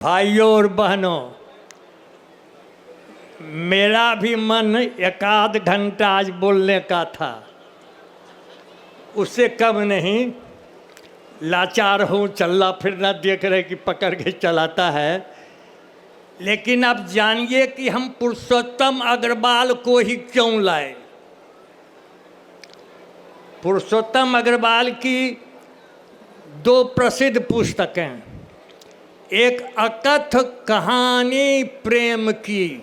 भाइयों और बहनों, मेरा भी मन एक आध घंटा आज बोलने का था, उससे कम नहीं। लाचार हूँ, चलना फिरना देख रहे कि पकड़ के चलाता है। लेकिन अब जानिए कि हम पुरुषोत्तम अग्रवाल को ही क्यों लाए। पुरुषोत्तम अग्रवाल की दो प्रसिद्ध पुस्तकें, एक अकथ कहानी प्रेम की,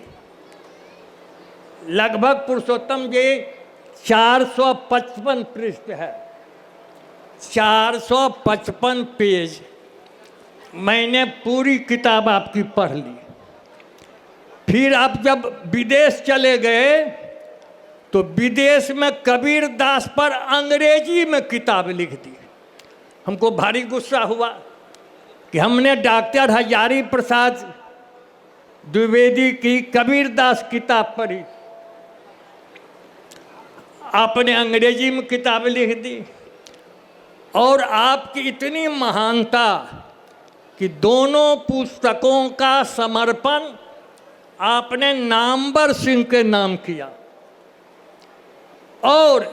लगभग पुरुषोत्तम जी 455 पृष्ठ है, 455 पेज। मैंने पूरी किताब आपकी पढ़ ली। फिर आप जब विदेश चले गए तो विदेश में कबीर दास पर अंग्रेजी में किताब लिख दी। हमको भारी गुस्सा हुआ कि हमने डॉक्टर हजारी प्रसाद द्विवेदी की कबीर दास किताब पढ़ी, आपने अंग्रेजी में किताब लिख दी। और आपकी इतनी महानता कि दोनों पुस्तकों का समर्पण आपने नामवर सिंह के नाम किया। और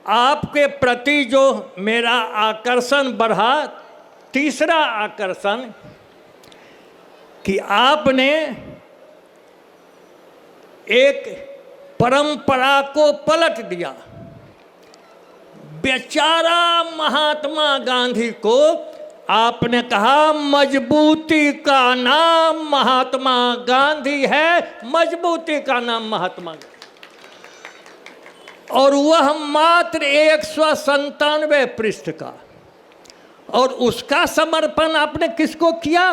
आपके प्रति जो मेरा आकर्षण बढ़ा, तीसरा आकर्षण कि आपने एक परंपरा को पलट दिया। बेचारा महात्मा गांधी को आपने कहा मजबूती का नाम महात्मा गांधी है, मजबूती का नाम महात्मा गांधी। और वह मात्र 197 पृष्ठ का। और उसका समर्पण आपने किसको किया?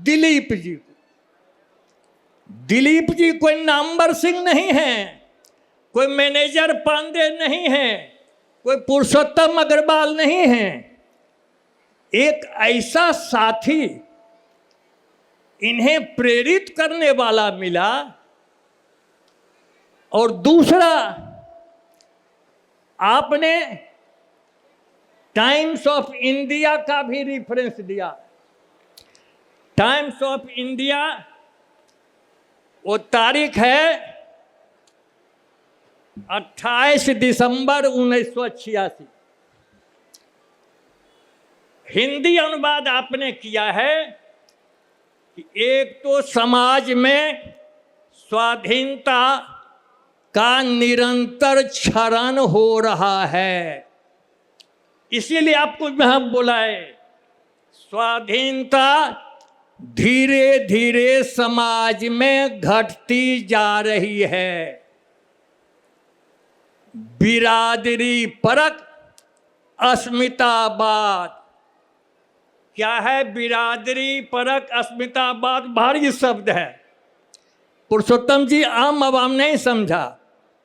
दिलीप जी को। दिलीप जी कोई नामवर सिंह नहीं है, कोई मैनेजर पांडे नहीं है, कोई पुरुषोत्तम अग्रवाल नहीं है। एक ऐसा साथी इन्हें प्रेरित करने वाला मिला। और दूसरा, आपने टाइम्स ऑफ इंडिया का भी रिफरेंस दिया। टाइम्स ऑफ इंडिया, वो तारीख है 28 दिसंबर 1986। हिंदी अनुवाद आपने किया है कि एक तो समाज में स्वाधीनता का निरंतर क्षरण हो रहा है, इसीलिए आपको हम बुलाए। स्वाधीनता धीरे धीरे समाज में घटती जा रही है। बिरादरी परक अस्मितावाद। क्या है बिरादरी परक अस्मितावाद? भारी शब्द है, पुरुषोत्तम जी आम आवाम नहीं समझा।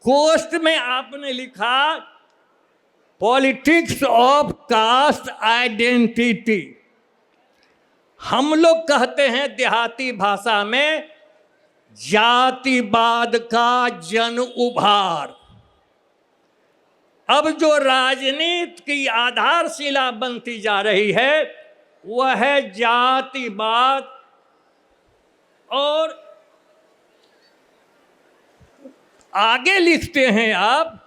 कोष्ट में आपने लिखा पॉलिटिक्स ऑफ कास्ट आइडेंटिटी। हम लोग कहते हैं देहाती भाषा में जातिवाद का जन उभार। अब जो राजनीति की आधारशिला बनती जा रही है वह है जातिवाद। और आगे लिखते हैं आप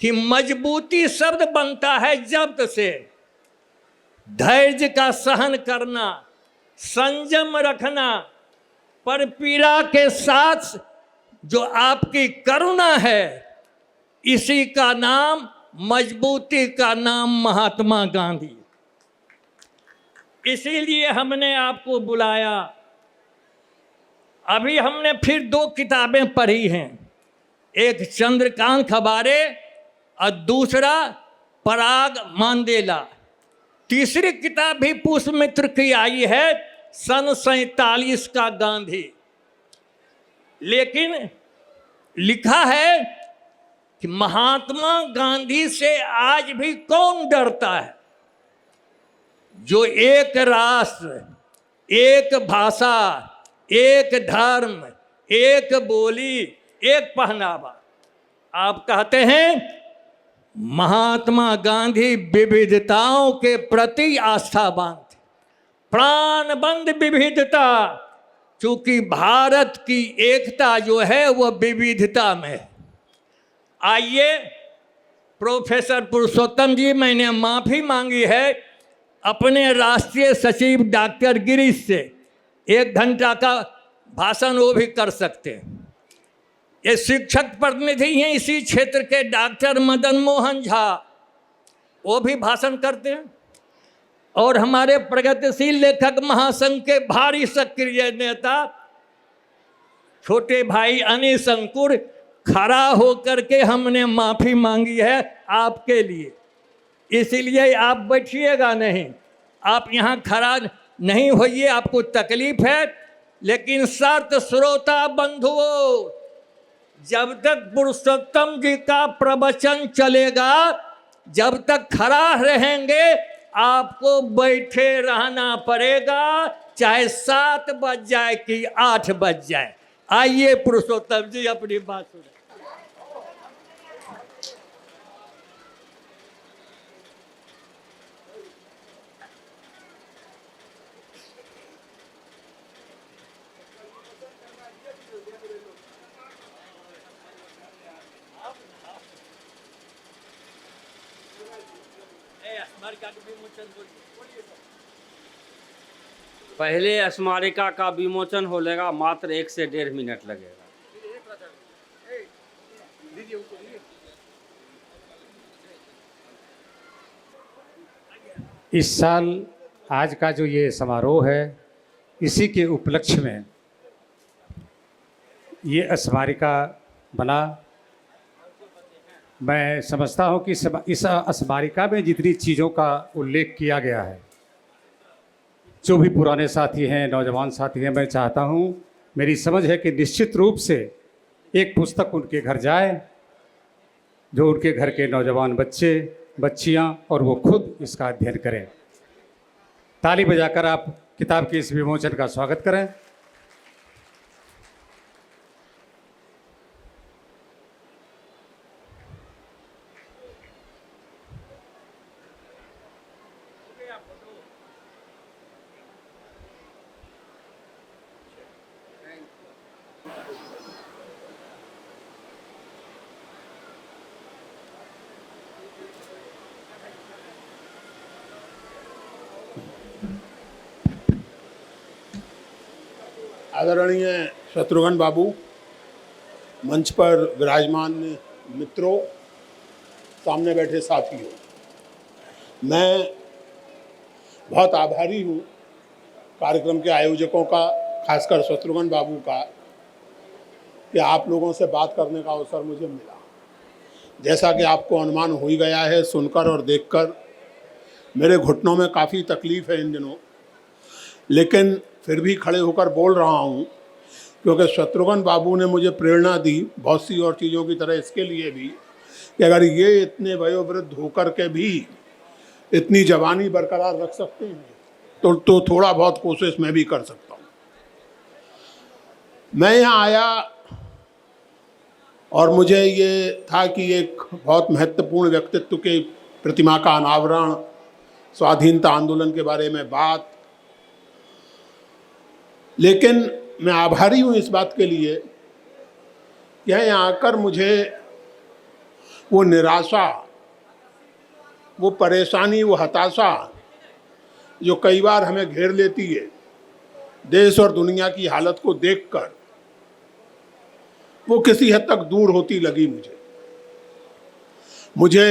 कि मजबूती शब्द बनता है जब्त से। धैर्य का सहन करना, संयम रखना, पर पीड़ा के साथ जो आपकी करुणा है, इसी का नाम, मजबूती का नाम महात्मा गांधी। इसीलिए हमने आपको बुलाया। अभी हमने फिर दो किताबें पढ़ी हैं, एक चंद्रकांत खबारे और दूसरा पराग मांदेला। तीसरी किताब भी पुष्पमित्र की आई है, सन 47 का गांधी। लेकिन लिखा है कि महात्मा गांधी से आज भी कौन डरता है? जो एक राष्ट्र, एक भाषा, एक धर्म, एक बोली, एक पहनावा। आप कहते हैं महात्मा गांधी विविधताओं के प्रति आस्थावान थे, प्राणबंध विविधता, चूंकि भारत की एकता जो है वह विविधता में है। आइए प्रोफेसर पुरुषोत्तम जी, मैंने माफ़ी मांगी है अपने राष्ट्रीय सचिव डॉक्टर गिरीश से, 1 घंटा का भाषण वो भी कर सकते हैं। ये शिक्षक प्रतिनिधि हैं इसी क्षेत्र के डॉक्टर मदन मोहन झा, वो भी भाषण करते हैं। और हमारे प्रगतिशील लेखक महासंघ के भारी सक्रिय नेता छोटे भाई अनिश अंकुर, खड़ा होकर के हमने माफ़ी मांगी है आपके लिए। इसीलिए आप बैठिएगा नहीं, आप यहाँ खड़ा नहीं होइए, आपको तकलीफ है। लेकिन शर्त श्रोता बंधुओं, जब तक पुरुषोत्तम जी का प्रवचन चलेगा, जब तक खड़ा रहेंगे आपको बैठे रहना पड़ेगा, चाहे 7 बज जाए कि 8 बज जाए। आइए पुरुषोत्तम जी अपनी बात सुने। पहले स्मारिका का विमोचन हो लेगा, मात्र 1 से 1.5 मिनट लगेगा। इस साल आज का जो ये समारोह है, इसी के उपलक्ष्य में ये स्मारिका बना। मैं समझता हूँ कि इस स्मारिका में जितनी चीज़ों का उल्लेख किया गया है, जो भी पुराने साथी हैं, नौजवान साथी हैं, मैं चाहता हूँ, मेरी समझ है कि निश्चित रूप से एक पुस्तक उनके घर जाए, जो उनके घर के नौजवान बच्चे बच्चियाँ और वो खुद इसका अध्ययन करें। ताली बजाकर आप किताब के इस विमोचन का स्वागत करें। आदरणीय शत्रुघ्न बाबू, मंच पर विराजमान मित्रों, सामने बैठे साथियों, मैं बहुत आभारी हूँ कार्यक्रम के आयोजकों का, खासकर शत्रुघ्न बाबू का, कि आप लोगों से बात करने का अवसर मुझे मिला। जैसा कि आपको अनुमान हो ही गया है, सुनकर और देखकर मेरे घुटनों में काफ़ी तकलीफ़ है इन दिनों, लेकिन फिर भी खड़े होकर बोल रहा हूँ, क्योंकि शत्रुघ्न बाबू ने मुझे प्रेरणा दी, बहुत सी और चीज़ों की तरह इसके लिए भी, कि अगर ये इतने वयोवृद्ध होकर के भी इतनी जवानी बरकरार रख सकते हैं तो थोड़ा बहुत कोशिश मैं भी कर सकता हूँ। मैं यहाँ आया और मुझे ये था कि एक बहुत महत्वपूर्ण व्यक्तित्व के प्रतिमा का अनावरण, स्वाधीनता आंदोलन के बारे में बात, लेकिन मैं आभारी हूँ इस बात के लिए कि यहाँ आकर मुझे वो निराशा, वो परेशानी, वो हताशा जो कई बार हमें घेर लेती है, देश और दुनिया की हालत को देखकर, वो किसी हद तक दूर होती लगी मुझे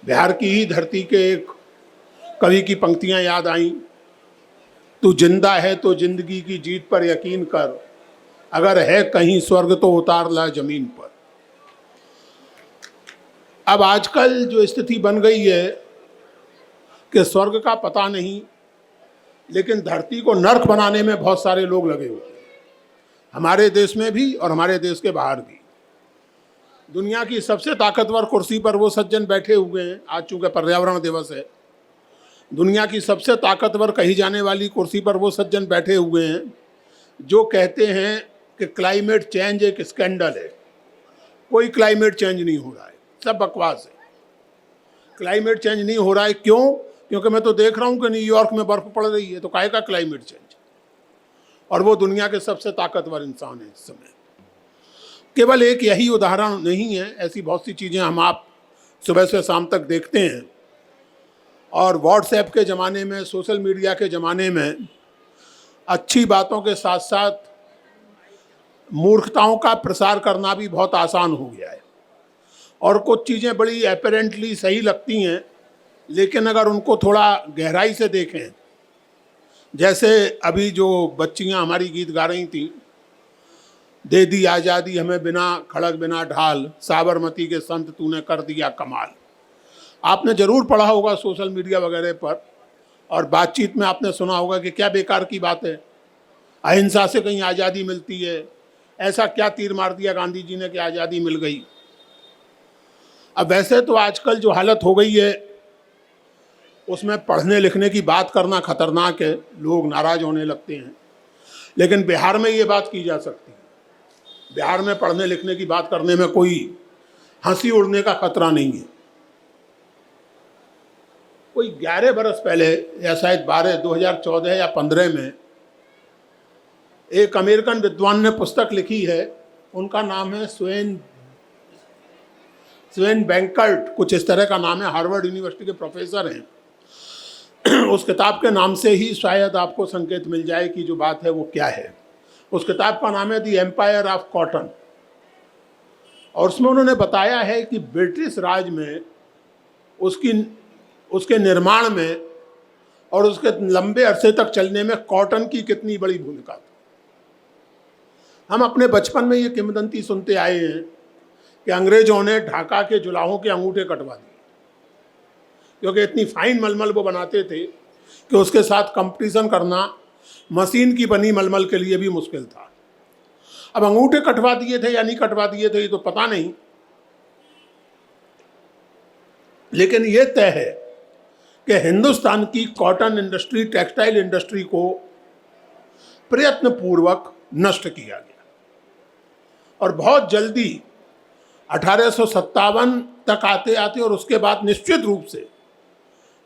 बिहार की ही धरती के एक कवि की पंक्तियां याद आईं, तू जिंदा है तो जिंदगी की जीत पर यकीन कर, अगर है कहीं स्वर्ग तो उतार ला जमीन पर। अब आजकल जो स्थिति बन गई है कि स्वर्ग का पता नहीं, लेकिन धरती को नर्क बनाने में बहुत सारे लोग लगे हुए हैं, हमारे देश में भी और हमारे देश के बाहर भी। दुनिया की सबसे ताकतवर कुर्सी पर वो सज्जन बैठे हुए हैं, आज चूंकि पर्यावरण दिवस है, दुनिया की सबसे ताकतवर कही जाने वाली कुर्सी पर वो सज्जन बैठे हुए हैं जो कहते हैं कि क्लाइमेट चेंज एक स्कैंडल है। कोई क्लाइमेट चेंज नहीं हो रहा है, सब बकवास है। क्लाइमेट चेंज नहीं हो रहा है, क्यों? क्योंकि मैं तो देख रहा हूँ कि न्यूयॉर्क में बर्फ पड़ रही है, तो काहे का क्लाइमेट चेंज। और वो दुनिया के सबसे ताकतवर इंसान है इस समय। केवल एक यही उदाहरण नहीं है, ऐसी बहुत सी चीज़ें हम आप सुबह से शाम तक देखते हैं। और व्हाट्सएप के ज़माने में, सोशल मीडिया के ज़माने में अच्छी बातों के साथ साथ मूर्खताओं का प्रसार करना भी बहुत आसान हो गया है। और कुछ चीज़ें बड़ी एपरेंटली सही लगती हैं, लेकिन अगर उनको थोड़ा गहराई से देखें, जैसे अभी जो बच्चियां हमारी गीत गा रही थी, दे दी आज़ादी हमें बिना खड़ग बिना ढाल, साबरमती के संत तूने कर दिया कमाल। आपने ज़रूर पढ़ा होगा सोशल मीडिया वगैरह पर, और बातचीत में आपने सुना होगा कि क्या बेकार की बात है, अहिंसा से कहीं आज़ादी मिलती है, ऐसा क्या तीर मार दिया गांधी जी ने कि आज़ादी मिल गई। अब वैसे तो आजकल जो हालत हो गई है उसमें पढ़ने लिखने की बात करना खतरनाक है, लोग नाराज होने लगते हैं, लेकिन बिहार में ये बात की जा सकती है। बिहार में पढ़ने लिखने की बात करने में कोई हंसी उड़ने का खतरा नहीं है। कोई 11 बरस पहले या शायद 2014 या 15 में एक अमेरिकन विद्वान ने पुस्तक लिखी है, उनका नाम है स्वेन बैंकर्ट, कुछ इस तरह का नाम है, हार्वर्ड यूनिवर्सिटी के प्रोफेसर हैं। उस किताब के नाम से ही शायद आपको संकेत मिल जाए कि जो बात है वो क्या है। उस किताब का नाम है द एम्पायर ऑफ कॉटन, और उसमें उन्होंने बताया है कि ब्रिटिश राज में उसके निर्माण में और उसके लंबे अरसे तक चलने में कॉटन की कितनी बड़ी भूमिका थी। हम अपने बचपन में ये किंवदंती सुनते आए हैं कि अंग्रेजों ने ढाका के जुलाहों के अंगूठे कटवा दिए, क्योंकि इतनी फाइन मलमल वो बनाते थे कि उसके साथ कंपटीशन करना मशीन की बनी मलमल के लिए भी मुश्किल था। अब अंगूठे कटवा दिए थे या नहीं कटवा दिए थे ये तो पता नहीं, लेकिन ये तय है कि हिंदुस्तान की कॉटन इंडस्ट्री, टेक्सटाइल इंडस्ट्री को प्रयत्नपूर्वक नष्ट किया गया। और बहुत जल्दी 1857 तक आते आते और उसके बाद निश्चित रूप से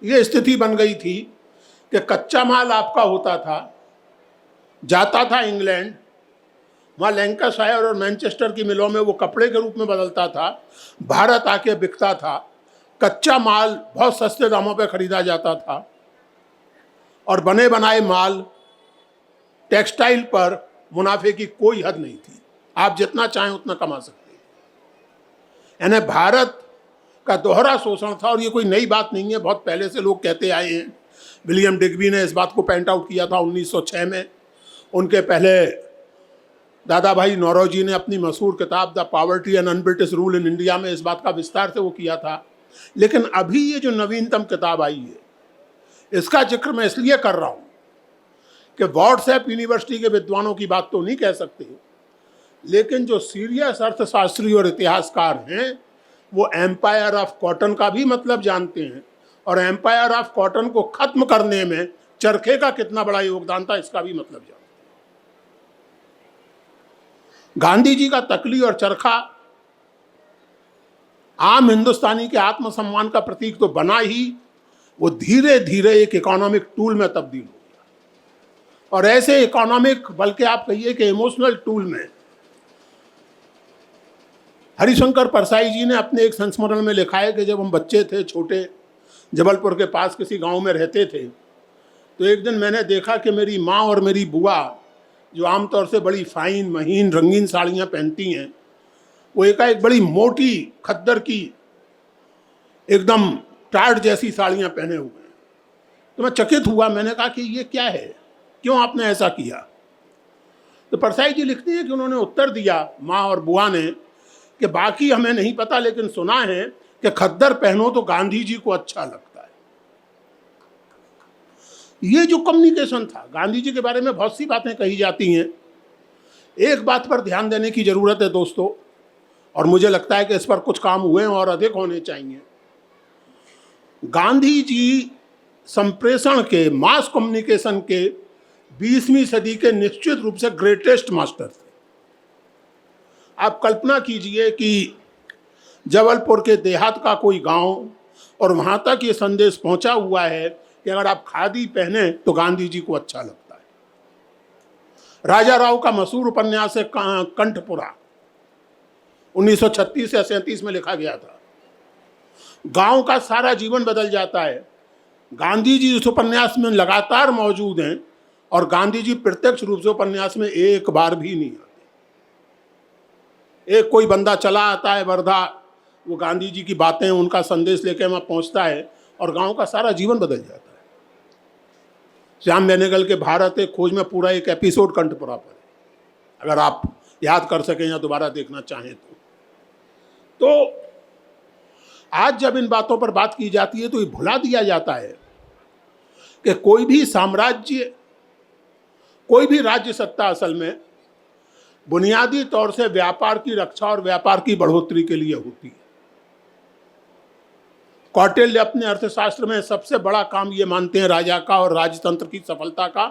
ये स्थिति बन गई थी कि कच्चा माल आपका होता था, जाता था इंग्लैंड, वहाँ लैंकाशायर और मैनचेस्टर की मिलों में वो कपड़े के रूप में बदलता था, भारत आके बिकता था, कच्चा माल बहुत सस्ते दामों पे खरीदा जाता था, और बने बनाए माल टेक्सटाइल पर मुनाफे की कोई हद नहीं थी, आप जितना चाहें उतना कमा सकते। यानी भारत का दोहरा शोषण था, और ये कोई नई बात नहीं है, बहुत पहले से लोग कहते आए हैं। विलियम डिग्बी ने इस बात को पॉइंट आउट किया था 1906 में। उनके पहले दादा भाई नौरोजी ने अपनी मशहूर किताब the poverty and un-British rule in India में इस बात का विस्तार से वो किया था। लेकिन अभी ये जो नवीनतम किताब आई है, इसका जिक्र मैं इसलिए कर रहा हूँ कि व्हाट्सएप यूनिवर्सिटी के विद्वानों की बात तो नहीं कह सकते, लेकिन जो सीरियस अर्थशास्त्री और इतिहासकार हैं वो एम्पायर ऑफ कॉटन का भी मतलब जानते हैं, और एम्पायर ऑफ कॉटन को खत्म करने में चरखे का कितना बड़ा योगदान था इसका भी मतलब जानते हैं। गांधी जी का तकली और चरखा आम हिंदुस्तानी के आत्मसम्मान का प्रतीक तो बना ही, वो धीरे धीरे एक इकोनॉमिक टूल में तब्दील हो गया, और ऐसे इकोनॉमिक, बल्कि आप कहिए कि इमोशनल टूल में हरिशंकर परसाई जी ने अपने एक संस्मरण में लिखा है कि जब हम बच्चे थे, छोटे, जबलपुर के पास किसी गांव में रहते थे, तो एक दिन मैंने देखा कि मेरी माँ और मेरी बुआ, जो आमतौर से बड़ी फाइन महीन रंगीन साड़ियाँ पहनती हैं, वो एकाएक बड़ी मोटी खद्दर की एकदम टाट जैसी साड़ियाँ पहने हुए हैं। तो मैं चकित हुआ, मैंने कहा कि ये क्या है, क्यों आपने ऐसा किया। तो परसाई जी लिखती हैं कि उन्होंने उत्तर दिया, माँ और बुआ ने, कि बाकी हमें नहीं पता, लेकिन सुना है कि खद्दर पहनो तो गांधी जी को अच्छा लगता है। ये जो कम्युनिकेशन था, गांधी जी के बारे में बहुत सी बातें कही जाती हैं। एक बात पर ध्यान देने की जरूरत है दोस्तों, और मुझे लगता है कि इस पर कुछ काम हुए हैं और अधिक होने चाहिए। गांधी जी संप्रेषण के, मास कम्युनिकेशन के 20वीं सदी के निश्चित रूप से ग्रेटेस्ट मास्टर थे। आप कल्पना कीजिए कि जबलपुर के देहात का कोई गांव और वहां तक ये संदेश पहुंचा हुआ है कि अगर आप खादी पहने तो गांधी जी को अच्छा लगता है। राजा राव का मशहूर उपन्यास है कंठपुरा, 1936 या 37 में लिखा गया था। गांव का सारा जीवन बदल जाता है। गांधी जी उस उपन्यास में लगातार मौजूद हैं और गांधी जी प्रत्यक्ष रूप से उपन्यास में एक बार भी नहीं आते। एक कोई बंदा चला आता है वर्धा, वो गांधी जी की बातें, उनका संदेश लेकर वहां पहुंचता है और गांव का सारा जीवन बदल जाता है। श्याम बेनेगल के भारत एक खोज में पूरा एक एपिसोड कंठपुरा पर है, अगर आप याद कर सकें या दोबारा देखना चाहें तो आज जब इन बातों पर बात की जाती है तो ये भुला दिया जाता है कि कोई भी साम्राज्य, कोई भी राज्य सत्ता असल में बुनियादी तौर से व्यापार की रक्षा और व्यापार की बढ़ोतरी के लिए होती है। कौटिल्य अपने अर्थशास्त्र में सबसे बड़ा काम ये मानते हैं राजा का और राजतंत्र की सफलता का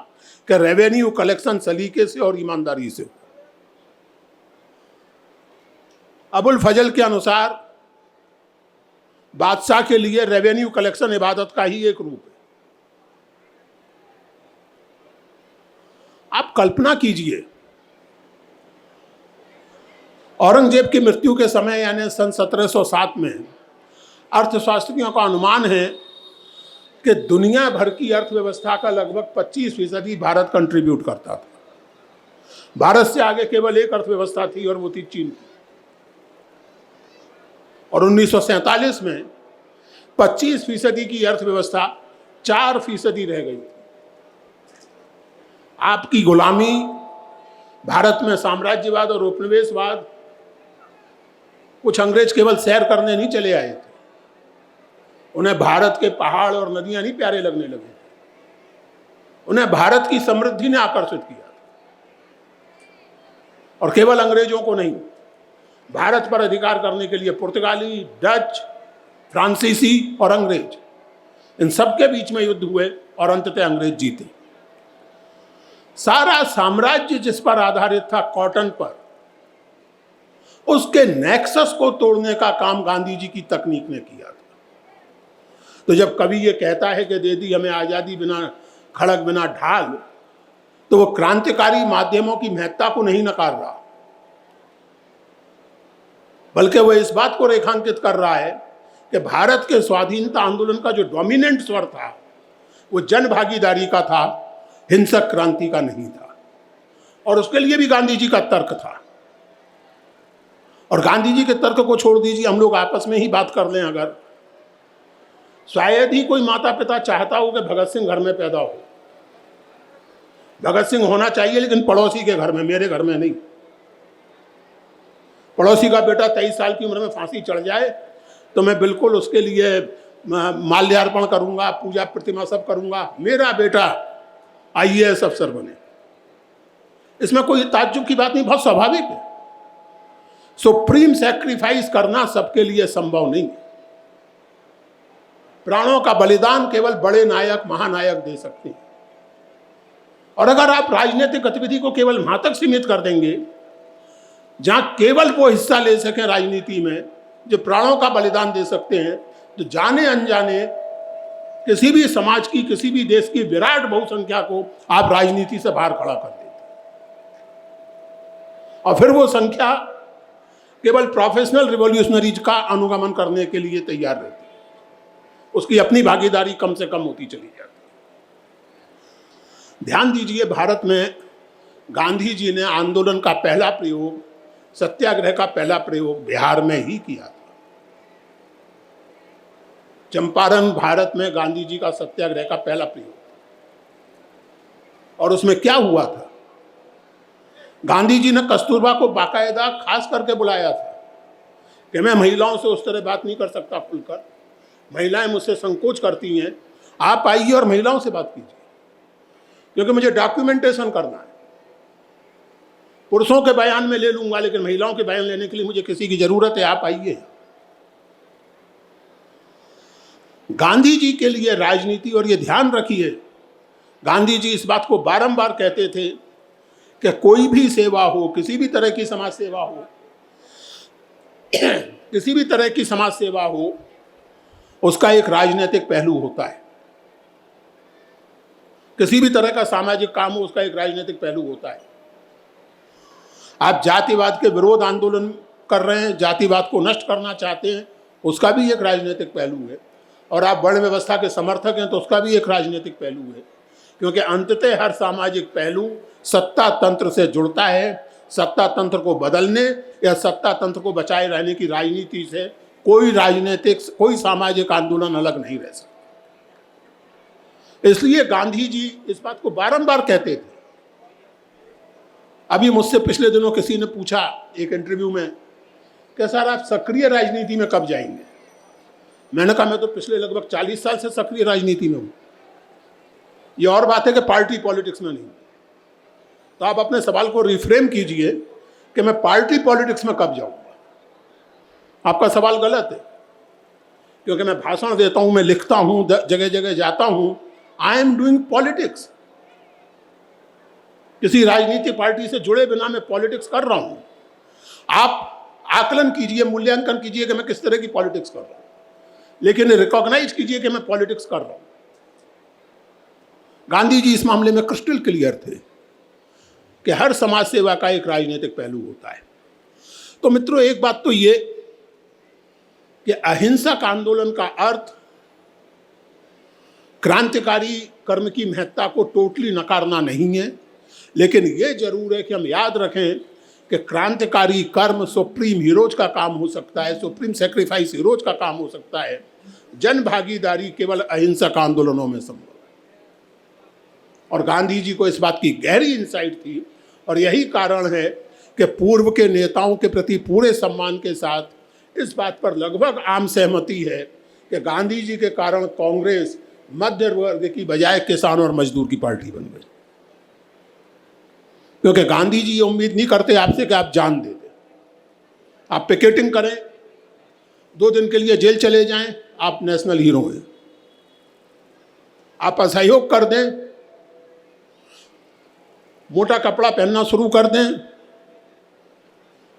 कि रेवेन्यू कलेक्शन सलीके से और ईमानदारी से हो। अबुल फजल के अनुसार बादशाह के लिए रेवेन्यू कलेक्शन इबादत का ही एक रूप है। आप कल्पना कीजिए, औरंगजेब की मृत्यु के समय यानी सन 1707 में अर्थशास्त्रियों का अनुमान है कि दुनिया भर की अर्थव्यवस्था का लगभग 25% भारत कंट्रीब्यूट करता था। भारत से आगे केवल एक अर्थव्यवस्था थी और वो थी चीन की। और 1947 में 25% की अर्थव्यवस्था 4% रह गई। आपकी गुलामी, भारत में साम्राज्यवाद और उपनिवेशवाद, कुछ अंग्रेज केवल सैर करने नहीं चले आए थे, उन्हें भारत के पहाड़ और नदियां नहीं प्यारे लगने लगे थे, उन्हें भारत की समृद्धि ने आकर्षित किया। और केवल अंग्रेजों को नहीं, भारत पर अधिकार करने के लिए पुर्तगाली, डच, फ्रांसीसी और अंग्रेज, इन सबके बीच में युद्ध हुए और अंततः अंग्रेज जीते। सारा साम्राज्य जिस पर आधारित था, कॉटन पर, उसके नेक्सस को तोड़ने का काम गांधी जी की तकनीक ने किया था। तो जब कवि ये कहता है कि दे दी हमें आजादी बिना खड़क बिना ढाल, तो वो क्रांतिकारी माध्यमों की महत्ता को नहीं नकार रहा, बल्कि वह इस बात को रेखांकित कर रहा है कि भारत के स्वाधीनता आंदोलन का जो डोमिनेंट स्वर था वो जन भागीदारी का था, हिंसक क्रांति का नहीं था। और उसके लिए भी गांधी जी का तर्क था। और गांधी जी के तर्क को छोड़ दीजिए, हम लोग आपस में ही बात कर लें, अगर शायद ही कोई माता पिता चाहता हो कि भगत सिंह घर में पैदा हो। भगत सिंह होना चाहिए लेकिन पड़ोसी के घर में, मेरे घर में नहीं। पड़ोसी का बेटा 23 साल की उम्र में फांसी चढ़ जाए तो मैं बिल्कुल उसके लिए माल्यार्पण करूंगा, पूजा प्रतिमा सब करूंगा। मेरा बेटा IAS अफसर बने, इसमें कोई ताज्जुब की बात नहीं, बहुत स्वाभाविक है। सुप्रीम सैक्रिफाइस करना सबके लिए संभव नहीं है। प्राणों का बलिदान केवल बड़े नायक, महानायक दे सकते हैं। और अगर आप राजनीतिक गतिविधि को केवल वहां तक सीमित कर देंगे जहां केवल वो हिस्सा ले सकें राजनीति में जो प्राणों का बलिदान दे सकते हैं, तो जाने अनजाने किसी भी समाज की, किसी भी देश की विराट बहुसंख्या को आप राजनीति से बाहर खड़ा कर देते हैं। और फिर वो संख्या केवल प्रोफेशनल रिवॉल्यूशनरीज का अनुगमन करने के लिए तैयार रहती है, उसकी अपनी भागीदारी कम से कम होती चली जाती है। ध्यान दीजिए, भारत में गांधी जी ने आंदोलन का पहला प्रयोग, सत्याग्रह का पहला प्रयोग बिहार में ही किया था। चंपारण भारत में गांधी जी का सत्याग्रह का पहला प्रयोग, और उसमें क्या हुआ था? गांधी जी ने कस्तूरबा को बाकायदा खास करके बुलाया था कि मैं महिलाओं से उस तरह बात नहीं कर सकता खुलकर, महिलाएं मुझसे संकोच करती हैं, आप आइए और महिलाओं से बात कीजिए, क्योंकि मुझे डॉक्यूमेंटेशन करना है। पुरुषों के बयान में ले लूंगा लेकिन महिलाओं के बयान लेने के लिए मुझे किसी की जरूरत है, आप आइए। गांधी जी के लिए राजनीति, और ये ध्यान रखिए, गांधी जी इस बात को बारंबार कहते थे कि कोई भी सेवा हो, किसी भी तरह की समाज सेवा हो, किसी भी तरह की समाज सेवा हो, उसका एक राजनीतिक पहलू होता है। किसी भी तरह का सामाजिक काम हो, उसका एक राजनीतिक पहलू होता है। आप जातिवाद के विरोध आंदोलन कर रहे हैं, जातिवाद को नष्ट करना चाहते हैं, उसका भी एक राजनीतिक पहलू है। और आप वर्ण व्यवस्था के समर्थक हैं तो उसका भी एक राजनीतिक पहलू है। क्योंकि अंततः हर सामाजिक पहलू सत्ता तंत्र से जुड़ता है। सत्ता तंत्र को बदलने या सत्ता तंत्र को बचाए रहने की राजनीति से कोई सामाजिक आंदोलन अलग नहीं रह सकता। इसलिए गांधी जी इस बात को बारंबार कहते थे। अभी मुझसे पिछले दिनों किसी ने पूछा एक इंटरव्यू में कि सर आप सक्रिय राजनीति में कब जाएंगे। मैंने कहा मैं तो पिछले लगभग 40 साल से सक्रिय राजनीति में हूं। ये और बात है कि पार्टी पॉलिटिक्स में नहीं। तो आप अपने सवाल को रिफ्रेम कीजिए कि मैं पार्टी पॉलिटिक्स में कब जाऊंगा। आपका सवाल गलत है, क्योंकि मैं भाषण देता हूं, मैं लिखता हूं, जगह जगह जाता हूं। I am doing politics. किसी राजनीतिक पार्टी से जुड़े बिना मैं पॉलिटिक्स कर रहा हूं। आप आकलन कीजिए, मूल्यांकन कीजिए कि मैं किस तरह की पॉलिटिक्स कर रहा हूं, लेकिन रिकॉग्नाइज कीजिए कि मैं पॉलिटिक्स कर रहा हूं। गांधी जी इस मामले में क्रिस्टल क्लियर थे कि हर समाज सेवा का एक राजनीतिक पहलू होता है। तो मित्रों, एक बात तो ये कि अहिंसक आंदोलन का अर्थ क्रांतिकारी कर्म की महत्ता को टोटली नकारना नहीं है, लेकिन यह जरूर है कि हम याद रखें कि क्रांतिकारी कर्म सुप्रीम हीरोज का काम हो सकता है, सुप्रीम सेक्रीफाइस हीरोज का काम हो सकता है। जन भागीदारी केवल अहिंसक आंदोलनों में संभव है। और गांधी जी को इस बात की गहरी इंसाइट थी, और यही कारण है कि पूर्व के नेताओं के प्रति पूरे सम्मान के साथ इस बात पर लगभग आम सहमति है कि गांधी जी के कारण कांग्रेस मध्य वर्ग की बजाय किसान और मजदूर की पार्टी बन गई। क्योंकि गांधी जी ये उम्मीद नहीं करते आपसे कि आप जान दे दें, आप पिकेटिंग करें, 2 दिन के लिए जेल चले जाएं, आप नेशनल हीरो हैं। आप असहयोग कर दें, मोटा कपड़ा पहनना शुरू कर दें,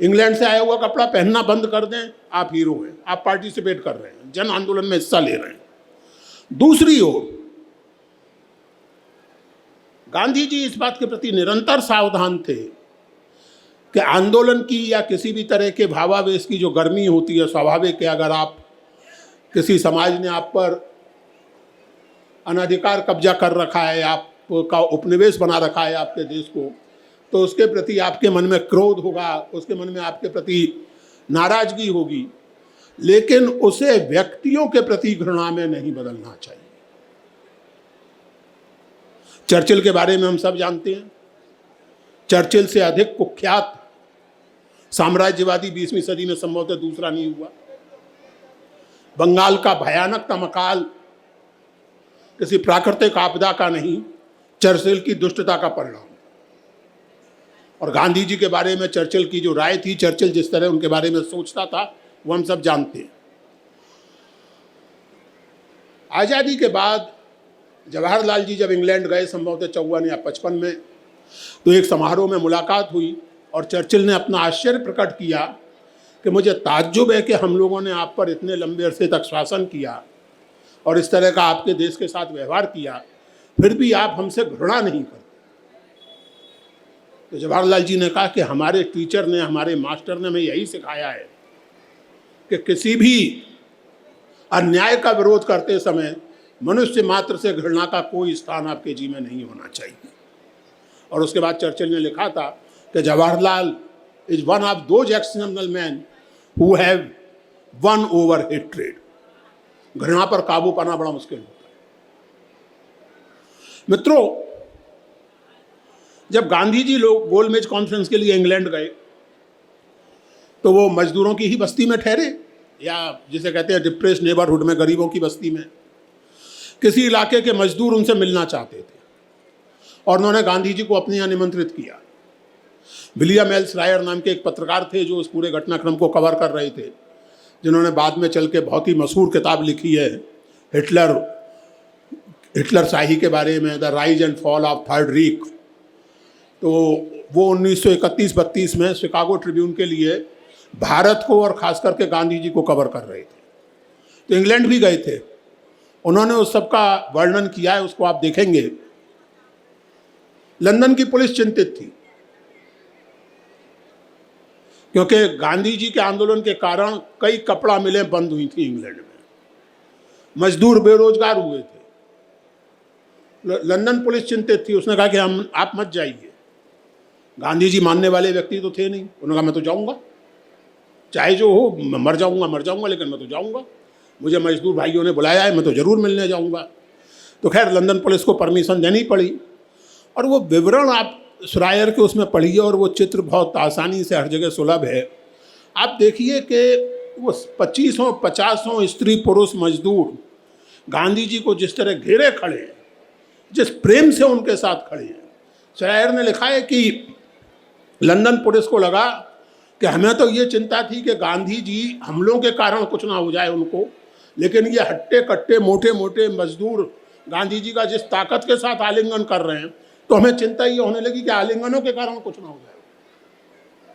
इंग्लैंड से आया हुआ कपड़ा पहनना बंद कर दें, आप हीरो हैं, आप पार्टिसिपेट कर रहे हैं, जन आंदोलन में हिस्सा ले रहे हैं। दूसरी ओर गांधी जी इस बात के प्रति निरंतर सावधान थे कि आंदोलन की या किसी भी तरह के भावावेश की जो गर्मी होती है, स्वाभाविक है। अगर आप किसी समाज ने आप पर अनधिकार कब्जा कर रखा है, आपका उपनिवेश बना रखा है आपके देश को, तो उसके प्रति आपके मन में क्रोध होगा, उसके मन में आपके प्रति नाराजगी होगी, लेकिन उसे व्यक्तियों के प्रति घृणा में नहीं बदलना चाहिए। चर्चिल के बारे में हम सब जानते हैं। चर्चिल से अधिक कुख्यात साम्राज्यवादी 20वीं सदी में संभवतः दूसरा नहीं हुआ। बंगाल का भयानक तमकाल किसी प्राकृतिक आपदा का नहीं, चर्चिल की दुष्टता का परिणाम। और गांधी जी के बारे में चर्चिल की जो राय थी, चर्चिल जिस तरह उनके बारे में सोचता था, वो हम सब जानते हैं। आज़ादी के बाद जवाहरलाल जी जब इंग्लैंड गए संभवतः 54 या 55 में, तो एक समारोह में मुलाकात हुई और चर्चिल ने अपना आश्चर्य प्रकट किया कि मुझे ताज्जुब है कि हम लोगों ने आप पर इतने लंबे अरसे तक शासन किया और इस तरह का आपके देश के साथ व्यवहार किया, फिर भी आप हमसे घृणा नहीं करते। तो जवाहरलाल जी ने कहा कि हमारे टीचर ने, हमारे मास्टर ने हमें यही सिखाया है कि किसी भी अन्याय का विरोध करते समय मनुष्य मात्र से घृणा का कोई स्थान आपके जी में नहीं होना चाहिए। और उसके बाद चर्चिल ने लिखा था कि Jawaharlal is one of those exceptional man who have one over hatred. घृणा पर काबू पाना बड़ा मुश्किल होता है। मित्रों, जब गांधी जी लोग गोलमेज कॉन्फ्रेंस के लिए इंग्लैंड गए, तो वो मजदूरों की ही बस्ती में ठहरे, या जिसे कहते हैं डिप्रेस नेबरहुड में, गरीबों की बस्ती में। किसी इलाके के मजदूर उनसे मिलना चाहते थे और उन्होंने गांधी जी को अपने यहाँ निमंत्रित किया। विलियम एल श्रायर नाम के एक पत्रकार थे जो उस पूरे घटनाक्रम को कवर कर रहे थे, जिन्होंने बाद में चल के बहुत ही मशहूर किताब लिखी है हिटलर शाही के बारे में, the rise and fall of third rig. तो वो 1931-32 में शिकागो ट्रिब्यून के लिए भारत को और खास करके गांधी जी को कवर कर रहे थे। तो इंग्लैंड भी गए थे, उन्होंने उस सब का वर्णन किया है, उसको आप देखेंगे। लंदन की पुलिस चिंतित थी क्योंकि गांधी जी के आंदोलन के कारण कई कपड़ा मिलें बंद हुई थी इंग्लैंड में, मजदूर बेरोजगार हुए थे। लंदन पुलिस चिंतित थी, उसने कहा कि आप मत जाइए। गांधी जी मानने वाले व्यक्ति तो थे नहीं, उन्होंने कहा मैं तो जाऊंगा, चाहे जो हो, मर जाऊंगा लेकिन मैं तो जाऊंगा, मुझे मजदूर भाइयों ने बुलाया है, मैं तो जरूर मिलने जाऊंगा। तो खैर लंदन पुलिस को परमिशन देनी पड़ी, और वो विवरण आप श्रायर के उसमें पढ़िए, और वो चित्र बहुत आसानी से हर जगह सुलभ है। आप देखिए कि वो 2500 स्त्री पुरुष मजदूर गांधी जी को जिस तरह घेरे खड़े हैं, जिस प्रेम से उनके साथ खड़े हैं। श्रायर ने लिखा है कि लंदन पुलिस को लगा कि हमें तो ये चिंता थी कि गांधी जी हमलों के कारण कुछ ना हो जाए उनको, लेकिन ये हट्टे कट्टे मोटे मोटे मजदूर गांधी जी का जिस ताकत के साथ आलिंगन कर रहे हैं, तो हमें चिंता ये होने लगी कि आलिंगनों के कारण कुछ ना हो जाए,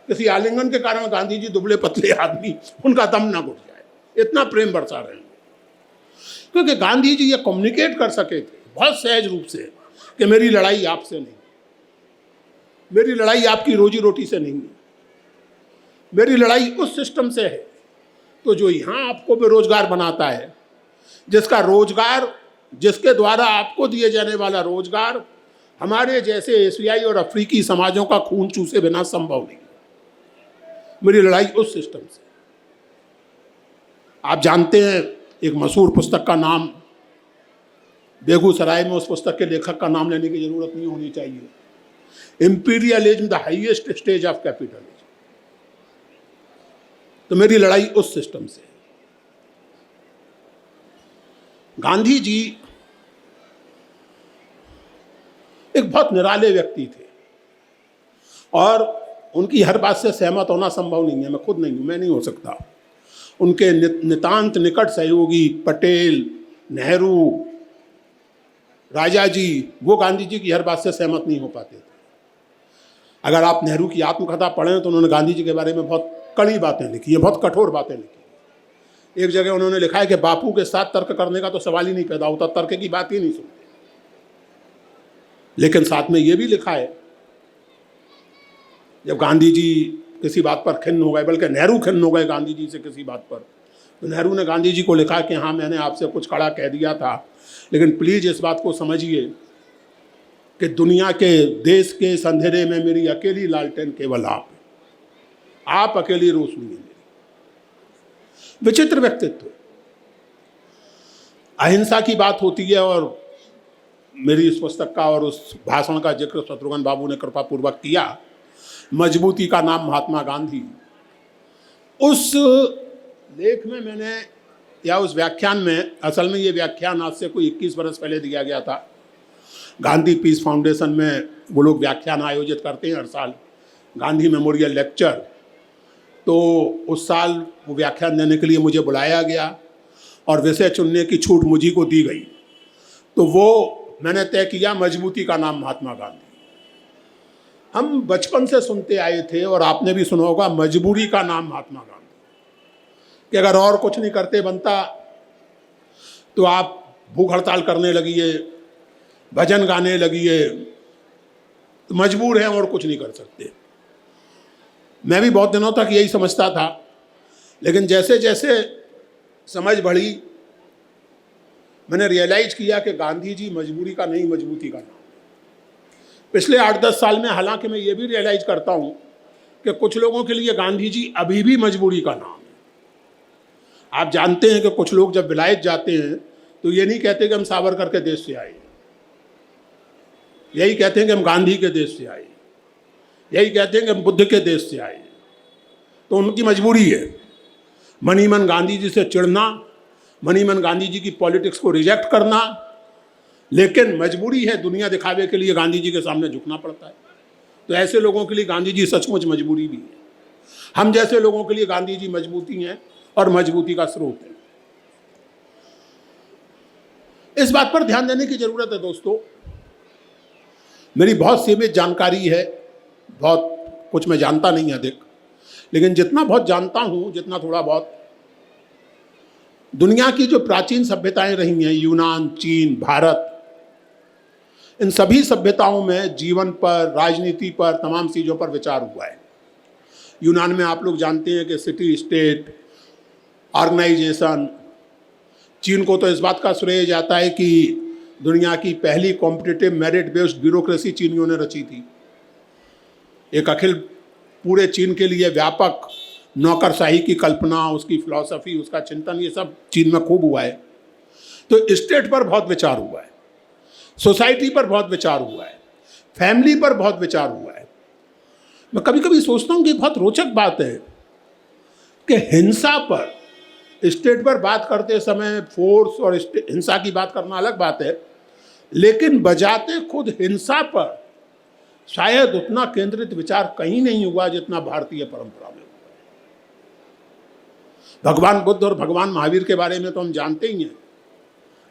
किसी आलिंगन के कारण गांधी जी दुबले पतले आदमी उनका दम ना घुट जाए, इतना प्रेम बरसा रहे हैं। क्योंकि गांधी जी ये कम्युनिकेट कर सके थे बहुत सहज रूप से कि मेरी लड़ाई आपसे नहीं, मेरी लड़ाई आपकी रोजी रोटी से नहीं है, मेरी लड़ाई उस सिस्टम से है तो जो यहाँ आपको बेरोजगार बनाता है, जिसका रोजगार, जिसके द्वारा आपको दिए जाने वाला रोजगार हमारे जैसे एशियाई और अफ्रीकी समाजों का खून चूसे बिना संभव नहीं। मेरी लड़ाई उस सिस्टम से। आप जानते हैं एक मशहूर पुस्तक का नाम, बेगूसराय में उस पुस्तक के लेखक का नाम लेने की जरूरत नहीं होनी चाहिए, imperialism the highest stage of capitalism. तो मेरी लड़ाई उस सिस्टम से है। गांधी जी एक बहुत निराले व्यक्ति थे और उनकी हर बात से सहमत होना संभव नहीं है, मैं खुद नहीं हूं, मैं नहीं हो सकता। उनके नितांत निकट सहयोगी पटेल, नेहरू, राजा जी, वो गांधी जी की हर बात से सहमत नहीं हो पाते थे। अगर आप नेहरू की आत्मकथा पढ़ें तो उन्होंने गांधी जी के बारे में बहुत कड़ी बातें लिखी है, बहुत कठोर बातें लिखी है। एक जगह उन्होंने लिखा है कि बापू के साथ तर्क करने का तो सवाल ही नहीं पैदा होता, तर्क की बात ही नहीं सुनते। लेकिन साथ में ये भी लिखा है, जब गांधी जी किसी बात पर खिन्न हो गए, बल्कि नेहरू खिन्न हो गए गांधी जी से किसी बात पर, तो नेहरू ने गांधी जी को लिखा कि हाँ मैंने आपसे कुछ कड़ा कह दिया था, लेकिन प्लीज इस बात को समझिए कि दुनिया के, देश के इस अंधेरे में मेरी अकेली लालटेन केवल आप अकेली रोशनी है मेरी। विचित्र व्यक्तित्व, अहिंसा की बात होती है और मेरी इस पुस्तक का और उस भाषण का जिक्र शत्रुघ्न बाबू ने कृपापूर्वक किया, मजबूती का नाम महात्मा गांधी। उस लेख में मैंने, या उस व्याख्यान में, असल में ये व्याख्यान आज से कोई 21 बरस पहले दिया गया था। गांधी पीस फाउंडेशन में वो लोग व्याख्यान आयोजित करते हैं हर साल, गांधी मेमोरियल लेक्चर। तो उस साल वो व्याख्यान देने के लिए मुझे बुलाया गया और विषय चुनने की छूट मुझी को दी गई। तो वो मैंने तय किया, मजबूती का नाम महात्मा गांधी। हम बचपन से सुनते आए थे और आपने भी सुना होगा, मजबूरी का नाम महात्मा गांधी, कि अगर और कुछ नहीं करते बनता तो आप भूख हड़ताल करने लगिए, भजन गाने लगिए, तो मजबूर हैं और कुछ नहीं कर सकते। मैं भी बहुत दिनों तक यही समझता था, लेकिन जैसे जैसे समझ बढ़ी मैंने रियलाइज किया कि गांधी जी मजबूरी का नहीं, मजबूती का नाम। पिछले 8-10 साल में हालांकि मैं ये भी रियलाइज करता हूँ कि कुछ लोगों के लिए गांधी जी अभी भी मजबूरी का नाम है। आप जानते हैं कि कुछ लोग जब विलायत जाते हैं तो ये नहीं कहते कि हम सावरकर के देश से आए, यही कहते हैं कि हम गांधी के देश से आए, यही कहते हैं कि हम बुद्ध के देश से आए। तो उनकी मजबूरी है मनी मन गांधी जी से चिढ़ना, मनी मन गांधी जी की पॉलिटिक्स को रिजेक्ट करना, लेकिन मजबूरी है, दुनिया दिखावे के लिए गांधी जी के सामने झुकना पड़ता है। तो ऐसे लोगों के लिए गांधी जी सचमुच मजबूरी भी है। हम जैसे लोगों के लिए गांधी जी मजबूती हैं और मजबूती का स्रोत है। इस बात पर ध्यान देने की जरूरत है दोस्तों। मेरी बहुत सीमित जानकारी है, बहुत कुछ मैं जानता नहीं अधिक, लेकिन जितना बहुत जानता हूं, जितना थोड़ा बहुत, दुनिया की जो प्राचीन सभ्यताएं रही हैं, यूनान, चीन, भारत, इन सभी सभ्यताओं में जीवन पर, राजनीति पर, तमाम चीज़ों पर विचार हुआ है। यूनान में आप लोग जानते हैं कि सिटी स्टेट ऑर्गेनाइजेशन, चीन को तो इस बात का श्रेय जाता है कि दुनिया की पहली कॉम्पिटिटिव मेरिट बेस्ड ब्यूरोक्रेसी चीनियों ने रची थी। एक अखिल पूरे चीन के लिए व्यापक नौकरशाही की कल्पना, उसकी फिलॉसफी, उसका चिंतन, ये सब चीन में खूब हुआ है। तो स्टेट पर बहुत विचार हुआ है, सोसाइटी पर बहुत विचार हुआ है, फैमिली पर बहुत विचार हुआ है। मैं कभी कभी सोचता हूँ कि बहुत रोचक बात है कि हिंसा पर, स्टेट पर बात करते समय फोर्स और हिंसा की बात करना अलग बात है, लेकिन बजाते खुद हिंसा पर शायद उतना केंद्रित विचार कहीं नहीं हुआ जितना भारतीय परंपरा में हुआ। भगवान बुद्ध और भगवान महावीर के बारे में तो हम जानते ही हैं,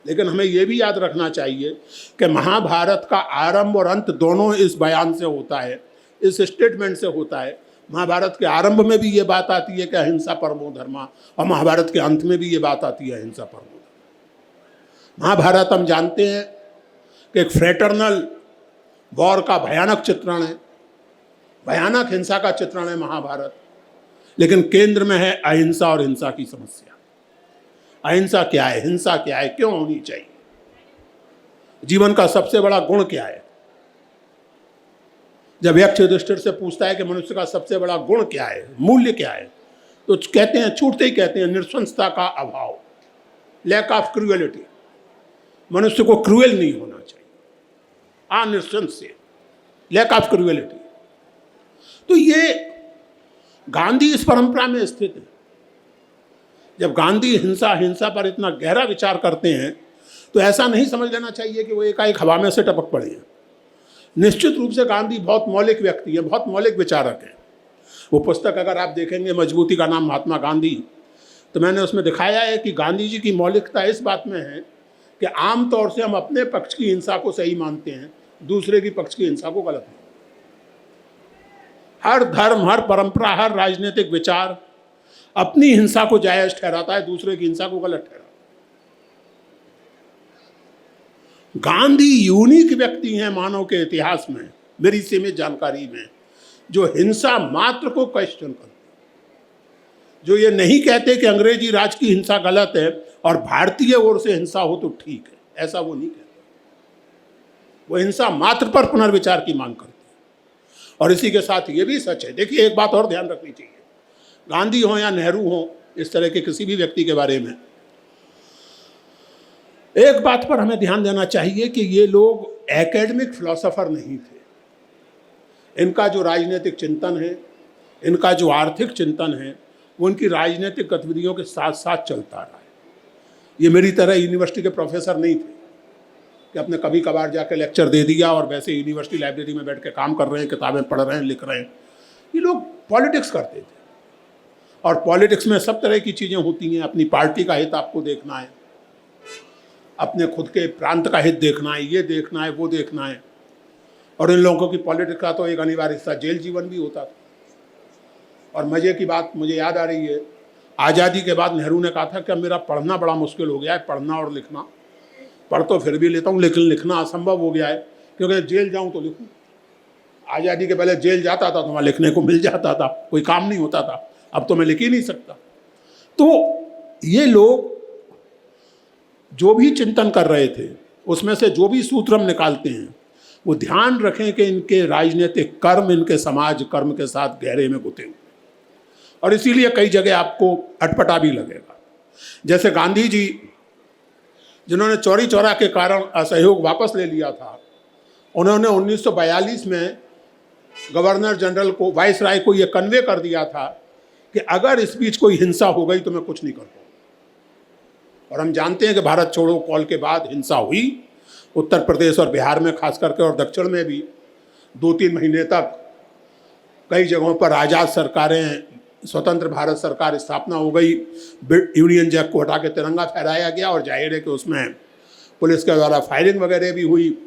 लेकिन हमें यह भी याद रखना चाहिए कि महाभारत का आरंभ और अंत दोनों इस बयान से होता है, इस स्टेटमेंट से होता है। महाभारत के आरंभ में भी ये बात आती है कि अहिंसा परमो धर्मा, और महाभारत के अंत में भी ये बात आती है अहिंसा परमो धर्मा। महाभारत हम जानते हैं कि एक फ्रेटर्नल वॉर का भयानक चित्रण है, भयानक हिंसा का चित्रण है महाभारत, लेकिन केंद्र में है अहिंसा और हिंसा की समस्या। अहिंसा क्या है, हिंसा क्या है, क्यों होनी चाहिए, जीवन का सबसे बड़ा गुण क्या है। जब यक्ष युधिष्ठिर से पूछता है कि मनुष्य का सबसे बड़ा गुण क्या है, मूल्य क्या है, तो कहते हैं, छूटते ही कहते हैं, नृशंसता का अभाव, लैक ऑफ क्रूएलिटी। मनुष्य को क्रूएल नहीं होना चाहिए, अनृशंस से, लैक ऑफ क्रूएलिटी। तो ये गांधी इस परंपरा में स्थित है। जब गांधी हिंसा पर इतना गहरा विचार करते हैं तो ऐसा नहीं समझ लेना चाहिए कि वो एकाएक हवा में से टपक पड़े हैं। निश्चित रूप से गांधी बहुत मौलिक व्यक्ति हैं, बहुत मौलिक विचारक हैं। वो पुस्तक अगर आप देखेंगे, मजबूती का नाम महात्मा गांधी, तो मैंने उसमें दिखाया है कि गांधी जी की मौलिकता इस बात में है कि आमतौर से हम अपने पक्ष की हिंसा को सही मानते हैं, दूसरे की पक्ष की हिंसा को गलत मानते हैं। हर धर्म, हर परंपरा, हर राजनीतिक विचार अपनी हिंसा को जायज ठहराता है, दूसरे की हिंसा को गलत ठहराता है। गांधी यूनिक व्यक्ति हैं मानव के इतिहास में, मेरी सीमित जानकारी में, जो हिंसा मात्र को क्वेश्चन करते, जो ये नहीं कहते कि अंग्रेजी राज की हिंसा गलत है और भारतीय ओर से हिंसा हो तो ठीक है, ऐसा वो नहीं कहते। वो हिंसा मात्र पर पुनर्विचार की मांग करते हैं। और इसी के साथ ये भी सच है, देखिए एक बात और ध्यान रखनी चाहिए, गांधी हो या नेहरू हो, इस तरह के किसी भी व्यक्ति के बारे में एक बात पर हमें ध्यान देना चाहिए कि ये लोग एकेडमिक फिलोसोफर नहीं थे। इनका जो राजनीतिक चिंतन है, इनका जो आर्थिक चिंतन है, वो इनकी राजनीतिक गतिविधियों के साथ साथ चलता रहा है। ये मेरी तरह यूनिवर्सिटी के प्रोफेसर नहीं थे कि अपने कभी कभार जाकर लेक्चर दे दिया और वैसे यूनिवर्सिटी लाइब्रेरी में बैठ के काम कर रहे हैं, किताबें पढ़ रहे हैं, लिख रहे हैं। ये लोग पॉलिटिक्स करते थे, और पॉलिटिक्स में सब तरह की चीज़ें होती हैं। अपनी पार्टी का हित आपको देखना है, अपने खुद के प्रांत का हित देखना है, ये देखना है, वो देखना है। और इन लोगों की पॉलिटिक्स का तो एक अनिवार्य हिस्सा जेल जीवन भी होता था। और मज़े की बात मुझे याद आ रही है, आज़ादी के बाद नेहरू ने कहा था कि अब मेरा पढ़ना बड़ा मुश्किल हो गया है, पढ़ना और लिखना। पढ़ तो फिर भी लेता हूँ, लेकिन लिखना असंभव हो गया है, क्योंकि जेल जाऊँ तो लिखूँ। आज़ादी के पहले जेल जाता था तो वहाँ लिखने को मिल जाता था, कोई काम नहीं होता था। अब तो मैं लिख ही नहीं सकता। तो ये लोग जो भी चिंतन कर रहे थे, उसमें से जो भी सूत्र हम निकालते हैं, वो ध्यान रखें कि इनके राजनीतिक कर्म इनके समाज कर्म के साथ गहरे में गुथे हुए, और इसीलिए कई जगह आपको अटपटा भी लगेगा। जैसे गांधी जी, जिन्होंने चौरी चौरा के कारण असहयोग वापस ले लिया था, उन्होंने 1942 में गवर्नर जनरल को, वाइस राय को, ये कन्वे कर दिया था कि अगर इस बीच कोई हिंसा हो गई तो मैं कुछ नहीं कर पाऊंगा। और हम जानते हैं कि भारत छोड़ो कॉल के बाद हिंसा हुई उत्तर प्रदेश और बिहार में खास करके, और दक्षिण में भी 2-3 महीने तक कई जगहों पर आज़ाद सरकारें, स्वतंत्र भारत सरकार स्थापना हो गई। यूनियन जैक को हटा के तिरंगा फहराया गया, और जाहिर है कि उसमें पुलिस के द्वारा फायरिंग वगैरह भी हुई,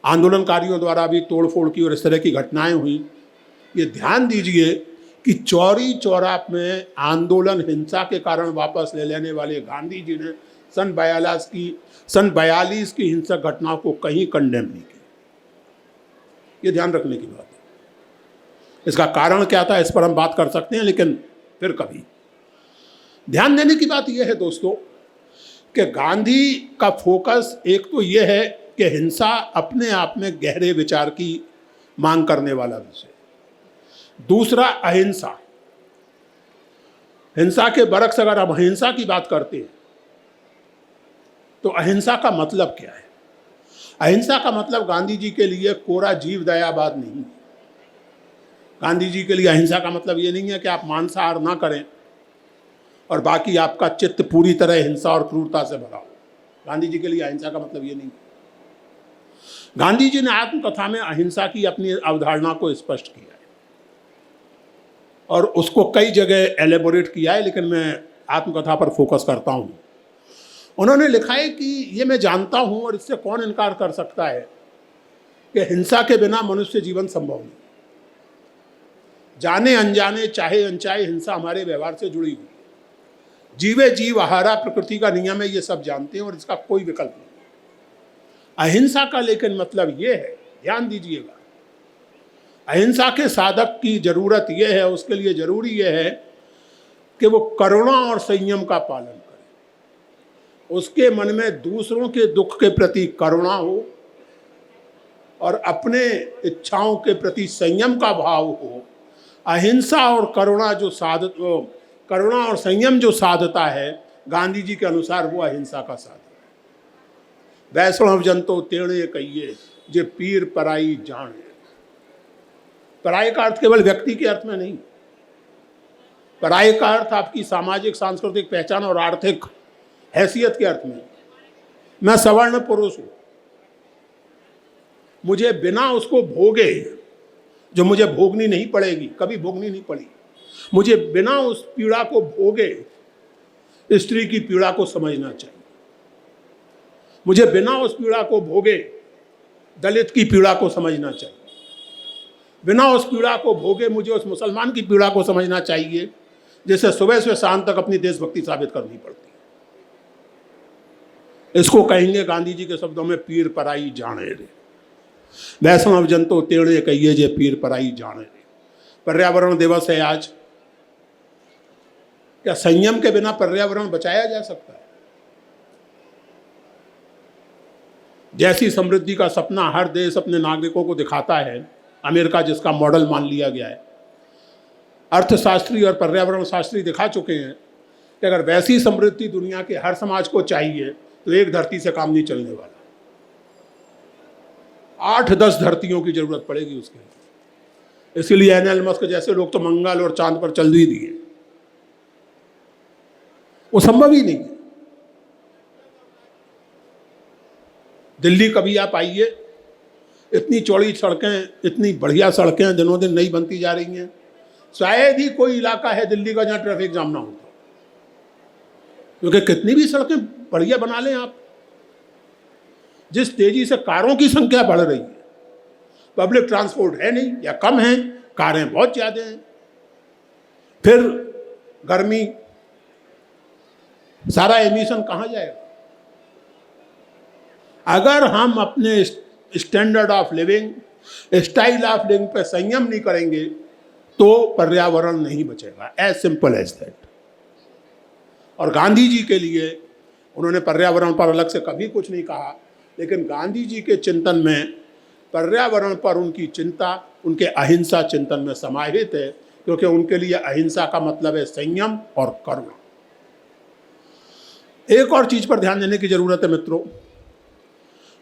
आंदोलनकारियों द्वारा भी तोड़फोड़ की और इस तरह की घटनाएं हुई। ये ध्यान दीजिए कि चौरी चौरा में आंदोलन हिंसा के कारण वापस ले लेने वाले गांधी जी ने सन 42 की हिंसक घटनाओं को कहीं कंडेम नहीं किया। ये ध्यान रखने की बात है। इसका कारण क्या था इस पर हम बात कर सकते हैं, लेकिन फिर कभी। ध्यान देने की बात यह है दोस्तों कि गांधी का फोकस एक तो यह है कि हिंसा अपने आप में गहरे विचार की मांग करने वाला विषय, दूसरा अहिंसा। हिंसा के बरक्स अगर हम अहिंसा की बात करते हैं तो अहिंसा का मतलब क्या है? अहिंसा का मतलब गांधी जी के लिए कोरा जीव दयावाद नहीं है। गांधी जी के लिए अहिंसा का मतलब ये नहीं है कि आप मांसाहार ना करें और बाकी आपका चित्त पूरी तरह हिंसा और क्रूरता से भरा हो। गांधी जी के लिए अहिंसा का मतलब ये नहीं है। गांधी जी ने आत्मकथा में अहिंसा की अपनी अवधारणा को स्पष्ट किया है और उसको कई जगह एलेबोरेट किया है, लेकिन मैं आत्मकथा पर फोकस करता हूं। उन्होंने लिखा है कि ये मैं जानता हूं और इससे कौन इनकार कर सकता है कि हिंसा के बिना मनुष्य जीवन संभव नहीं। जाने अनजाने चाहे अनचाहे हिंसा हमारे व्यवहार से जुड़ी हुई है। जीवे जीव आहारा प्रकृति का नियम है, ये सब जानते हैं और इसका कोई विकल्प नहीं। अहिंसा का लेकिन मतलब ये है, ध्यान दीजिएगा, अहिंसा के साधक की जरूरत यह है, उसके लिए जरूरी यह है कि वो करुणा और संयम का पालन करे। उसके मन में दूसरों के दुख के प्रति करुणा हो और अपने इच्छाओं के प्रति संयम का भाव हो। अहिंसा और करुणा और संयम जो साधता है, गांधी जी के अनुसार वो अहिंसा का साधन है। वैष्णव जन तो तेणे कहिए जे पीर पराई जाने। पराई का अर्थ केवल व्यक्ति के अर्थ में नहीं, पराई का अर्थ आपकी सामाजिक सांस्कृतिक पहचान और आर्थिक हैसियत के अर्थ में। मैं सवर्ण पुरुष हूं, मुझे बिना उसको भोगे, जो मुझे भोगनी नहीं पड़ेगी, कभी भोगनी नहीं पड़ी, मुझे बिना उस पीड़ा को भोगे स्त्री की पीड़ा को समझना चाहिए। मुझे बिना उस पीड़ा को भोगे दलित की पीड़ा को समझना चाहिए। बिना उस पीड़ा को भोगे मुझे उस मुसलमान की पीड़ा को समझना चाहिए जिसे सुबह से शाम तक अपनी देशभक्ति साबित करनी पड़ती है। इसको कहेंगे गांधी जी के शब्दों में पीर पराई जाने रे। वैष्णव जन तो तेणे कहिए जे पीर पराई जाने रे। पर्यावरण दिवस है आज। क्या संयम के बिना पर्यावरण बचाया जा सकता है? जैसी समृद्धि का सपना हर देश अपने नागरिकों को दिखाता है, अमेरिका जिसका मॉडल मान लिया गया है, अर्थशास्त्री और पर्यावरण शास्त्री दिखा चुके हैं कि अगर वैसी समृद्धि दुनिया के हर समाज को चाहिए तो एक धरती से काम नहीं चलने वाला। 8-10 धरतियों की जरूरत पड़ेगी उसके लिए। इसीलिए एल मस्क जैसे लोग तो मंगल और चांद पर चल भी दिए। वो संभव ही नहीं है। दिल्ली कभी आप आइए, इतनी चौड़ी सड़कें, इतनी बढ़िया सड़कें दिनों दिन नई बनती जा रही हैं। शायद ही कोई इलाका है दिल्ली का जहां ट्रैफिक जाम ना होता, क्योंकि कितनी भी सड़कें बढ़िया बना लें आप, जिस तेजी से कारों की संख्या बढ़ रही है, पब्लिक ट्रांसपोर्ट है नहीं या कम है, कारें बहुत ज्यादा हैं, फिर गर्मी, सारा एमिशन कहाँ जाएगा? अगर हम अपने standard of living, style of living पर संयम नहीं करेंगे तो पर्यावरण नहीं बचेगा। As simple as that. और गांधी जी के लिए उन्होंने पर्यावरण पर अलग से कभी कुछ नहीं कहा, लेकिन गांधी जी के चिंतन में पर्यावरण पर उनकी चिंता उनके अहिंसा चिंतन में समाहित है, क्योंकि उनके लिए अहिंसा का मतलब है संयम और करुणा। एक और चीज पर ध्यान देने की जरूरत है मित्रों,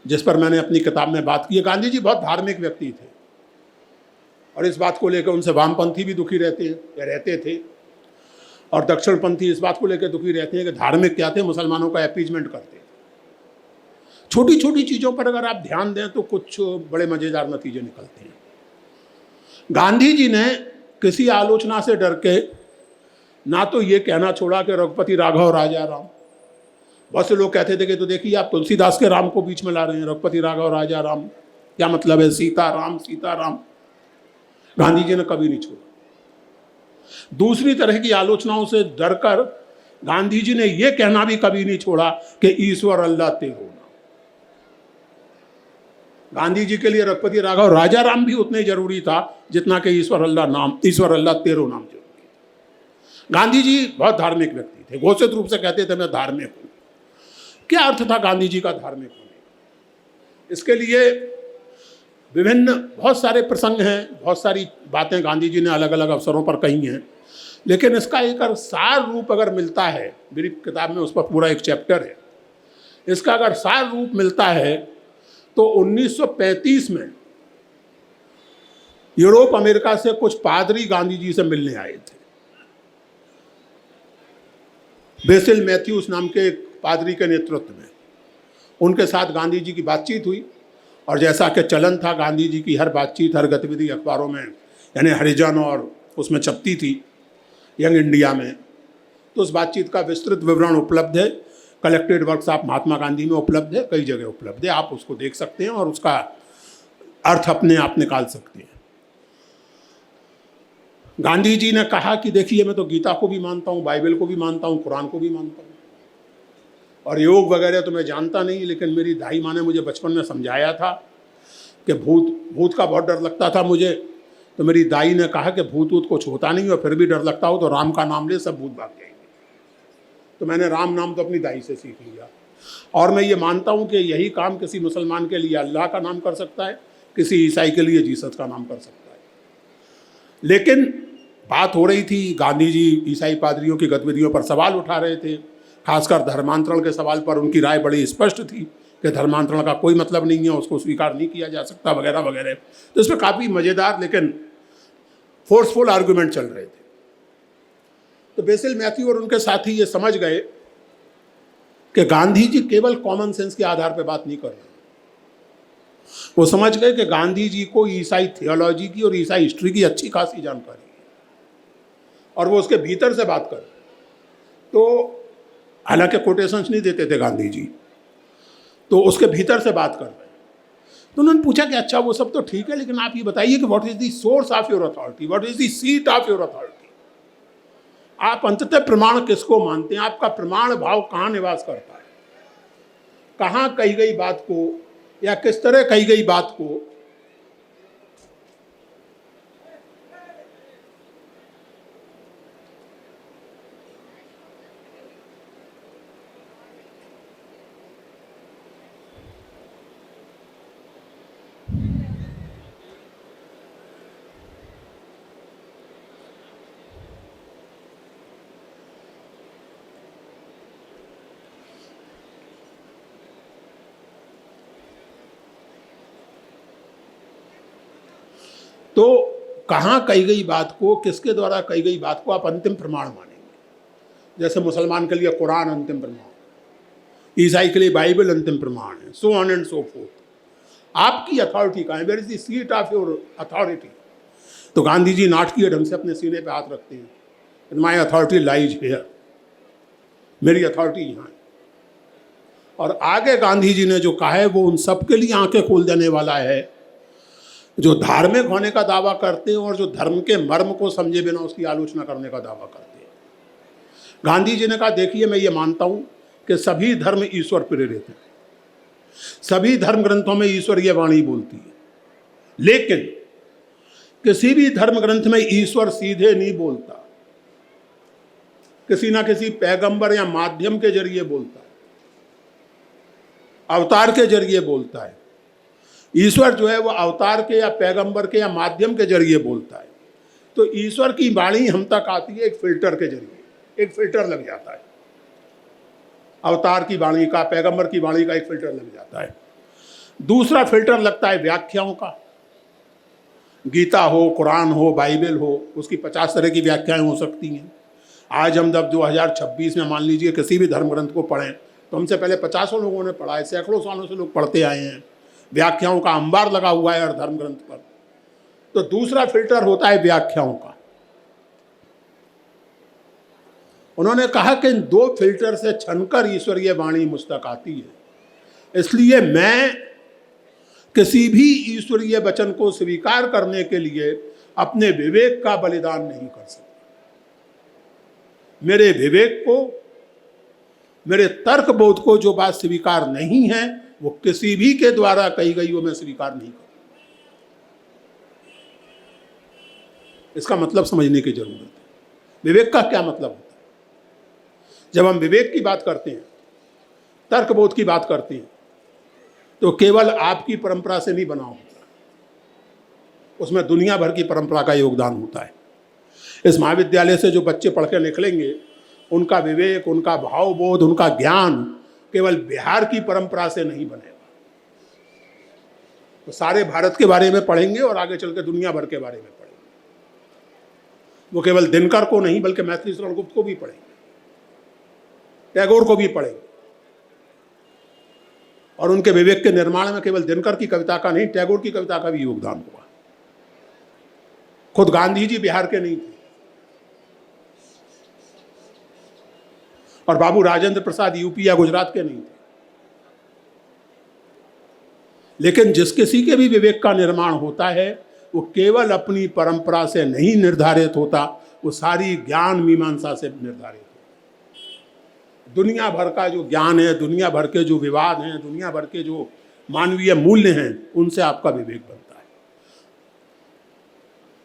जिस पर मैंने अपनी किताब में बात की है। गांधी जी बहुत धार्मिक व्यक्ति थे और इस बात को लेकर उनसे वामपंथी भी दुखी रहते थे और दक्षिणपंथी इस बात को लेकर दुखी रहते हैं कि धार्मिक क्या थे, मुसलमानों का अपीजमेंट करते। छोटी छोटी चीज़ों पर अगर आप ध्यान दें तो कुछ बड़े मज़ेदार नतीजे निकलते हैं। गांधी जी ने किसी आलोचना से डर के ना तो ये कहना छोड़ा कि रघुपति राघव राजा राम। बहुत से लोग कहते थे कि तो देखिए आप तुलसीदास के राम को बीच में ला रहे हैं, रघुपति राघव राजा राम क्या मतलब है, सीता राम सीता राम। गांधी जी ने कभी नहीं छोड़ा। दूसरी तरह की आलोचनाओं से डरकर गांधी जी ने यह कहना भी कभी नहीं छोड़ा कि ईश्वर अल्लाह तेरो नाम। गांधी जी के लिए रघुपति राघव राजा राम भी उतने जरूरी था जितना कि ईश्वर अल्लाह तेरो नाम जरूरी था। गांधी जी बहुत धार्मिक व्यक्ति थे, घोषित रूप से कहते थे मैं धार्मिक हूं। क्या अर्थ था गांधी जी का धार्मिक होने? इसके लिए विभिन्न बहुत सारे प्रसंग हैं, बहुत सारी बातें गांधी जी ने अलग अलग अवसरों पर कही हैं, लेकिन इसका एक सार रूप अगर मिलता है, मेरी किताब में उस पर पूरा एक चैप्टर है, इसका अगर सार रूप मिलता है तो 1935 में यूरोप अमेरिका से कुछ पादरी गांधी जी से मिलने आए थे। बेसिल मैथ्यूस नाम के एक पादरी के नेतृत्व में उनके साथ गांधी जी की बातचीत हुई, और जैसा कि चलन था गांधी जी की हर बातचीत, हर गतिविधि अखबारों में यानी हरिजन और उसमें छपती थी, यंग इंडिया में। तो उस बातचीत का विस्तृत विवरण उपलब्ध है, collected works of Mahatma Gandhi में उपलब्ध है, कई जगह उपलब्ध है, आप उसको देख सकते हैं और उसका अर्थ अपने आप निकाल सकते हैं। गांधी जी ने कहा कि देखिए मैं तो गीता को भी मानता हूँ, बाइबल को भी मानता हूँ, कुरान को भी मानता हूँ, और योग वगैरह तो मैं जानता नहीं, लेकिन मेरी दाई माँ ने मुझे बचपन में समझाया था कि भूत का बहुत डर लगता था मुझे। तो मेरी दाई ने कहा कि भूत कुछ होता नहीं और फिर भी डर लगता हो तो राम का नाम ले, सब भूत भाग जाएंगे। तो मैंने राम नाम तो अपनी दाई से सीख लिया, और मैं ये मानता हूँ कि यही काम किसी मुसलमान के लिए अल्लाह का नाम कर सकता है, किसी ईसाई के लिए जीसस का नाम कर सकता है। लेकिन बात हो रही थी, गांधी जी ईसाई पादरियों की गतिविधियों पर सवाल उठा रहे थे, खासकर धर्मांतरण के सवाल पर उनकी राय बड़ी स्पष्ट थी कि धर्मांतरण का कोई मतलब नहीं है, उसको स्वीकार नहीं किया जा सकता वगैरह वगैरह। तो इसमें काफ़ी मज़ेदार लेकिन फोर्सफुल आर्गुमेंट चल रहे थे। तो बेसिल मैथ्यू और उनके साथी ये समझ गए कि गांधी जी केवल कॉमन सेंस के आधार पर बात नहीं कर रहे। वो समझ गए कि गांधी जी को ईसाई थियोलॉजी की और ईसाई हिस्ट्री की अच्छी खासी जानकारी है, और वो उसके भीतर से बात कर रहे। तो हालांकि कोटेशंस नहीं देते थे गांधी जी, तो उसके भीतर से बात कर रहे हैं। तो उन्होंने पूछा कि अच्छा वो सब तो ठीक है, लेकिन आप ये बताइए कि what is the source of your authority, what is the seat of your authority. आप अंततः प्रमाण किसको मानते हैं, आपका प्रमाण भाव कहाँ निवास करता है, कहाँ कही गई बात को या किस तरह कही गई बात को तो कहाँ कही गई बात को, किसके द्वारा कही गई बात को आप अंतिम प्रमाण मानेंगे। जैसे मुसलमान के लिए कुरान अंतिम प्रमाण, ईसाई के लिए बाइबल अंतिम प्रमाण है, so on and so forth. आपकी अथॉरिटी कहाँ है, where is the seat of your authority. तो गांधी जी नाटकीय ढंग से अपने सीने पे हाथ रखते हैं, माई अथॉरिटी लाइज हियर, मेरी अथॉरिटी यहाँ है। और आगे गांधी जी ने जो कहा है वो उन सबके लिए आंखें खोल देने वाला है जो धार्मिक होने का दावा करते हैं और जो धर्म के मर्म को समझे बिना उसकी आलोचना करने का दावा करते हैं। गांधी जी ने कहा देखिए मैं ये मानता हूं कि सभी धर्म ईश्वर प्रेरित हैं, सभी धर्म ग्रंथों में ईश्वरीय वाणी बोलती है, लेकिन किसी भी धर्म ग्रंथ में ईश्वर सीधे नहीं बोलता, किसी ना किसी पैगंबर या माध्यम के जरिए बोलता है, अवतार के जरिए बोलता है। ईश्वर जो है वो अवतार के या पैगंबर के या माध्यम के जरिए बोलता है। तो ईश्वर की वाणी हम तक आती है एक फिल्टर के जरिए, एक फिल्टर लग जाता है, अवतार की वाणी का, पैगंबर की वाणी का एक फिल्टर लग जाता है। दूसरा फिल्टर लगता है व्याख्याओं का, गीता हो, कुरान हो, बाइबल हो, उसकी 50 तरह की व्याख्याएं हो सकती हैं। आज हम जब 2026 में मान लीजिए किसी भी धर्म ग्रंथ को पढ़ें तो हमसे पहले 50 लोगों ने पढ़ा है, सैकड़ों सालों से लोग पढ़ते आए हैं, व्याख्याओं का अंबार लगा हुआ है हर धर्म ग्रंथ पर। तो दूसरा फिल्टर होता है व्याख्याओं का। उन्होंने कहा कि इन दो फिल्टर से छनकर ईश्वरीय वाणी मुझ तक आती है, इसलिए मैं किसी भी ईश्वरीय वचन को स्वीकार करने के लिए अपने विवेक का बलिदान नहीं कर सकता। मेरे विवेक को, मेरे तर्क बोध को जो बात स्वीकार नहीं है वो किसी भी के द्वारा कही गई वो मैं स्वीकार नहीं करूं। इसका मतलब समझने की जरूरत है। विवेक का क्या मतलब होता है? जब हम विवेक की बात करते हैं, तर्क बोध की बात करते हैं, तो केवल आपकी परंपरा से नहीं बना होता, उसमें दुनिया भर की परंपरा का योगदान होता है। इस महाविद्यालय से जो बच्चे पढ़ के निकलेंगे, उनका विवेक, उनका भावबोध, उनका ज्ञान केवल बिहार की परंपरा से नहीं बनेगा। तो सारे भारत के बारे में पढ़ेंगे और आगे चल के दुनिया भर के बारे में पढ़ेंगे। वो केवल दिनकर को नहीं बल्कि मैथिली शरण गुप्त को भी पढ़ेंगे, टैगोर को भी पढ़ेंगे। और उनके विवेक के निर्माण में केवल दिनकर की कविता का नहीं, टैगोर की कविता का भी योगदान हुआ। खुद गांधी जी बिहार के नहीं थे और बाबू राजेंद्र प्रसाद यूपी या गुजरात के नहीं थे, लेकिन जिस किसी के भी विवेक का निर्माण होता है वो केवल अपनी परंपरा से नहीं निर्धारित होता, वो सारी ज्ञान मीमांसा से निर्धारित होता। दुनिया भर का जो ज्ञान है, दुनिया भर के जो विवाद हैं, दुनिया भर के जो मानवीय मूल्य हैं, उनसे आपका विवेक बनता है।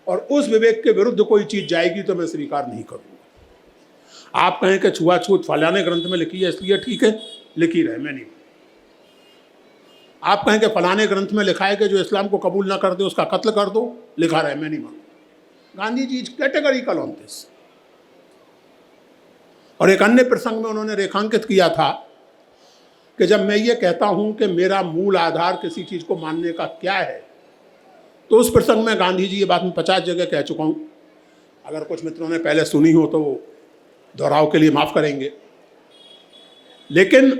और उस विवेक के विरुद्ध कोई चीज जाएगी तो मैं स्वीकार नहीं करूंगा। आप कहें कि छुआछूत फलाने ग्रंथ में लिखी है इसलिए ठीक है, लिखी रहे, मैं नहीं। आप कहें कि फलाने ग्रंथ में लिखा है कि जो इस्लाम को कबूल ना कर दे उसका कत्ल कर दो, लिखा रहे, मैं नहीं मानूंगा। Gandhi ji categorical on this. और एक अन्य प्रसंग में उन्होंने रेखांकित किया था कि जब मैं ये कहता हूं कि मेरा मूल आधार किसी चीज को मानने का क्या है, तो उस प्रसंग में गांधी जी ये बात मैं 50 जगह कह चुका हूं। अगर कुछ मित्रों ने पहले सुनी हो तो दोहराव के लिए माफ करेंगे। लेकिन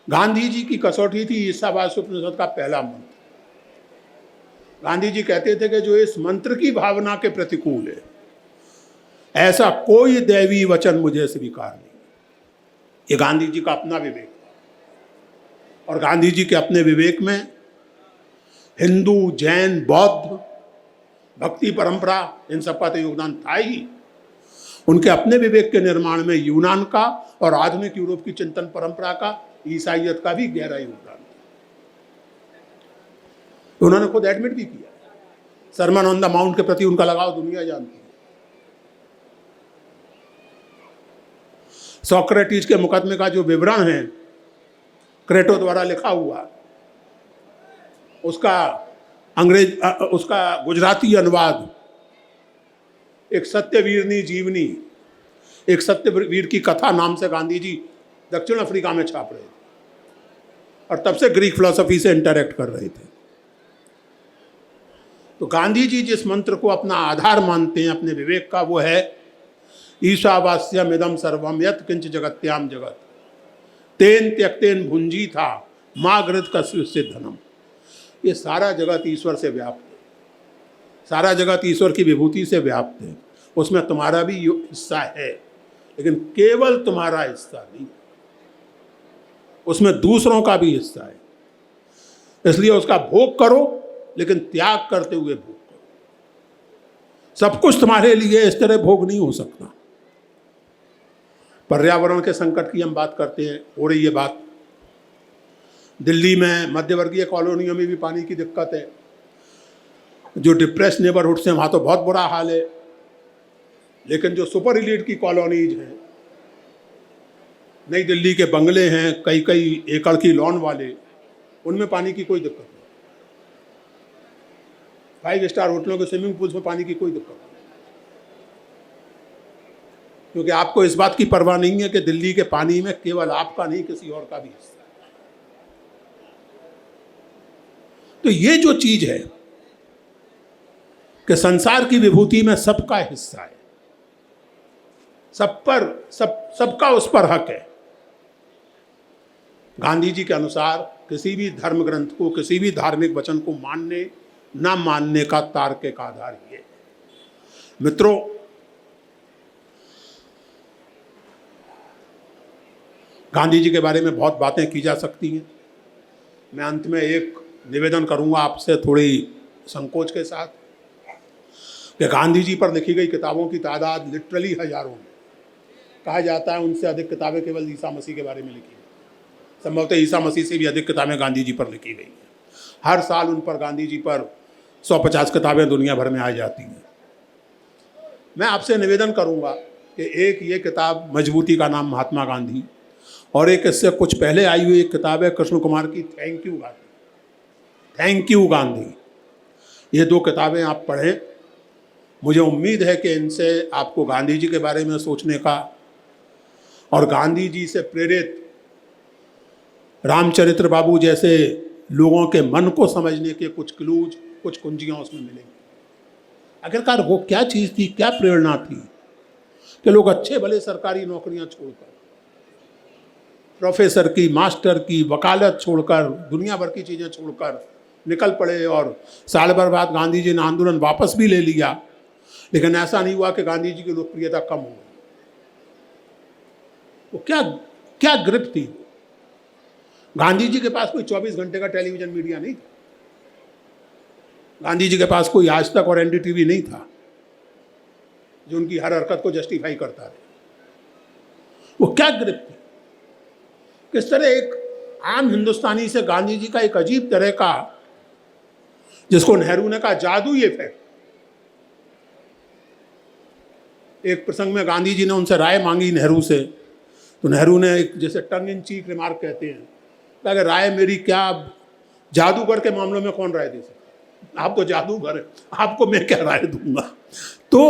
गांधी जी की कसौटी थी ईसावास्य उपनिषद का पहला मंत्र। गांधी जी कहते थे कि जो इस मंत्र की भावना के प्रतिकूल है, ऐसा कोई दैवी वचन मुझे स्वीकार नहीं। ये गांधी जी का अपना विवेक था। और गांधी जी के अपने विवेक में हिंदू, जैन, बौद्ध, भक्ति परंपरा, इन सबका तो योगदान था ही। उनके अपने विवेक के निर्माण में यूनान का और आधुनिक यूरोप की चिंतन परंपरा का, ईसाइयत का भी गहरा योगदान था। उन्होंने खुद एडमिट भी किया। सरमन ऑन द माउंट के प्रति उनका लगाव दुनिया जानती है। सोक्रेटिस के मुकदमे का जो विवरण है क्रेटो द्वारा लिखा हुआ, उसका गुजराती अनुवाद एक सत्यवीरनी जीवनी, एक सत्यवीर की कथा नाम से गांधी जी दक्षिण अफ्रीका में छाप रहे थे और तब से ग्रीक फिलॉसफी से इंटरेक्ट कर रहे थे। तो गांधी जी जिस मंत्र को अपना आधार मानते हैं अपने विवेक का, वो है ईशावास्यम इदम सर्वम यत् किंच जगत्याम जगत तेन त्यक्तेन भुंजी था माँ घृत कस्य धनम। ये सारा जगत ईश्वर से व्याप्त है, सारा जगत ईश्वर की विभूति से व्याप्त है। उसमें तुम्हारा भी हिस्सा है, लेकिन केवल तुम्हारा हिस्सा नहीं, उसमें दूसरों का भी हिस्सा है। इसलिए उसका भोग करो, लेकिन त्याग करते हुए भोग करो। सब कुछ तुम्हारे लिए इस तरह भोग नहीं हो सकता। पर्यावरण के संकट की हम बात करते हैं, हो रही है बात। दिल्ली में मध्यवर्गीय कॉलोनियों में भी पानी की दिक्कत है। जो डिप्रेस नेबरहुड से वहाँ तो बहुत बुरा हाल है, लेकिन जो सुपर एलीट की कॉलोनीज हैं, नई दिल्ली के बंगले हैं कई कई एकड़ की लॉन वाले, उनमें पानी की कोई दिक्कत नहीं। 5 स्टार होटलों के स्विमिंग पूल्स में पानी की कोई दिक्कत नहीं, क्योंकि आपको इस बात की परवाह नहीं है कि दिल्ली के पानी में केवल आपका नहीं किसी और का भी हिस्सा है। तो ये जो चीज है कि संसार की विभूति में सबका हिस्सा है, सबका उस पर हक है। गांधी जी के अनुसार किसी भी धर्म ग्रंथ को, किसी भी धार्मिक वचन को मानने ना मानने का तार्किक आधार ये है। मित्रों, गांधी जी के बारे में बहुत बातें की जा सकती हैं। मैं अंत में एक निवेदन करूंगा आपसे, थोड़ी संकोच के साथ, कि गांधी जी पर लिखी गई किताबों की तादाद लिटरली हजारों में। कहा जाता है उनसे अधिक किताबें केवल ईसा मसीह के बारे में लिखी हैं। संभवतः ईसा मसीह से भी अधिक किताबें गांधी जी पर लिखी गई हैं। हर साल उन पर, गांधी जी पर 150 किताबें दुनिया भर में आ जाती हैं। मैं आपसे निवेदन करूंगा कि एक ये किताब मजबूती का नाम महात्मा गांधी, और एक इससे कुछ पहले आई हुई एक किताब है कृष्ण कुमार की, thank you Gandhi, thank you Gandhi. ये 2 किताबें आप पढ़ें। मुझे उम्मीद है कि इनसे आपको गांधी जी के बारे में सोचने का और गांधी जी से प्रेरित रामचरित्र बाबू जैसे लोगों के मन को समझने के कुछ क्लूज, कुछ कुंजियां उसमें मिलेंगी। आखिरकार वो क्या चीज़ थी, क्या प्रेरणा थी कि लोग अच्छे भले सरकारी नौकरियां छोड़कर, प्रोफेसर की, मास्टर की, वकालत छोड़कर, दुनिया भर की चीज़ें छोड़कर निकल पड़े। और साल भर बाद गांधी जी ने आंदोलन वापस भी ले लिया, लेकिन ऐसा नहीं हुआ कि गांधी जी की लोकप्रियता कम हो गई। वो क्या ग्रिप थी। गांधी जी के पास कोई 24 घंटे का टेलीविजन मीडिया नहीं था। गांधी जी के पास कोई आज तक और एनडीटीवी नहीं था जो उनकी हर हरकत को जस्टिफाई करता रहे। वो क्या ग्रिप थी। किस तरह एक आम हिंदुस्तानी से गांधी जी का एक अजीब तरह का, जिसको नेहरू ने कहा जादुई इफेक्ट। एक प्रसंग में गांधी जी ने उनसे राय मांगी नेहरू से, तो नेहरू ने एक जैसे टंग इन चीक रिमार्क कहते हैं, कि राय मेरी क्या, जादूगर के मामलों में कौन राय दे सकता, आप तो जादूगर है, आपको मैं क्या राय दूंगा। तो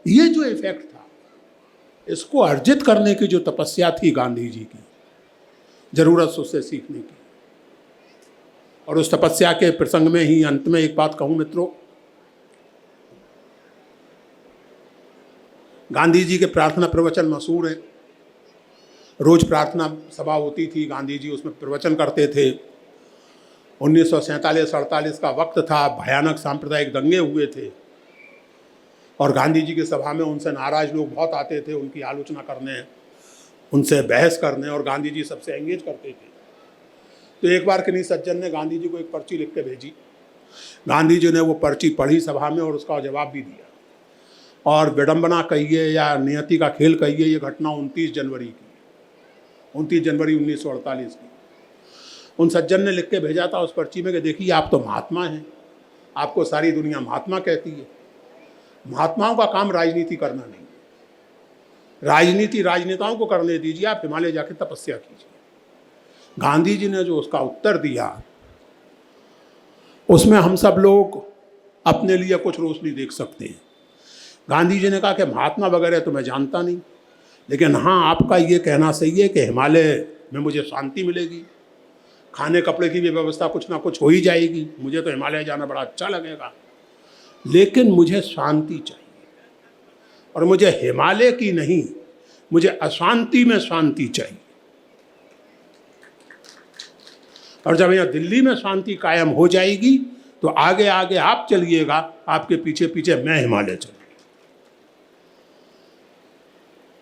ये जो इफेक्ट था, इसको अर्जित करने की जो तपस्या थी गांधी जी की, जरूरत उससे सीखने की। और उस तपस्या के प्रसंग में ही अंत में एक बात कहूं मित्रों, गांधी जी के प्रार्थना प्रवचन मशहूर हैं। रोज प्रार्थना सभा होती थी, गांधी जी उसमें प्रवचन करते थे। 1947-48 का वक्त था, भयानक सांप्रदायिक दंगे हुए थे और गांधी जी की सभा में उनसे नाराज लोग बहुत आते थे, उनकी आलोचना करने, उनसे बहस करने, और गांधी जी सबसे एंगेज करते थे। तो एक बार किन्हीं सज्जन ने गांधी जी को एक पर्ची लिख के भेजी। गांधी जी ने वो पर्ची पढ़ी सभा में और उसका जवाब भी दिया। और विडंबना कहिए या नियति का खेल कहिए, ये घटना 29 जनवरी की, 29 जनवरी 1948 की। उन सज्जन ने लिख के भेजा था उस पर्ची में कि देखिए आप तो महात्मा हैं, आपको सारी दुनिया महात्मा कहती है। महात्माओं का काम राजनीति करना नहीं, राजनीति राजनेताओं को करने दीजिए, आप हिमालय जाके तपस्या कीजिए। गांधी जी ने जो उसका उत्तर दिया, उसमें हम सब लोग अपने लिए कुछ रोशनी देख सकते हैं। गांधी जी ने कहा कि महात्मा वगैरह तो मैं जानता नहीं, लेकिन हाँ आपका ये कहना सही है कि हिमालय में मुझे शांति मिलेगी, खाने कपड़े की भी व्यवस्था कुछ ना कुछ हो ही जाएगी, मुझे तो हिमालय जाना बड़ा अच्छा लगेगा, लेकिन मुझे शांति चाहिए। और मुझे हिमालय की नहीं, मुझे अशांति में शांति चाहिए। और जब यहाँ दिल्ली में शांति कायम हो जाएगी तो आगे आगे आप चलिएगा, आपके पीछे पीछे मैं हिमालय चलूँगा।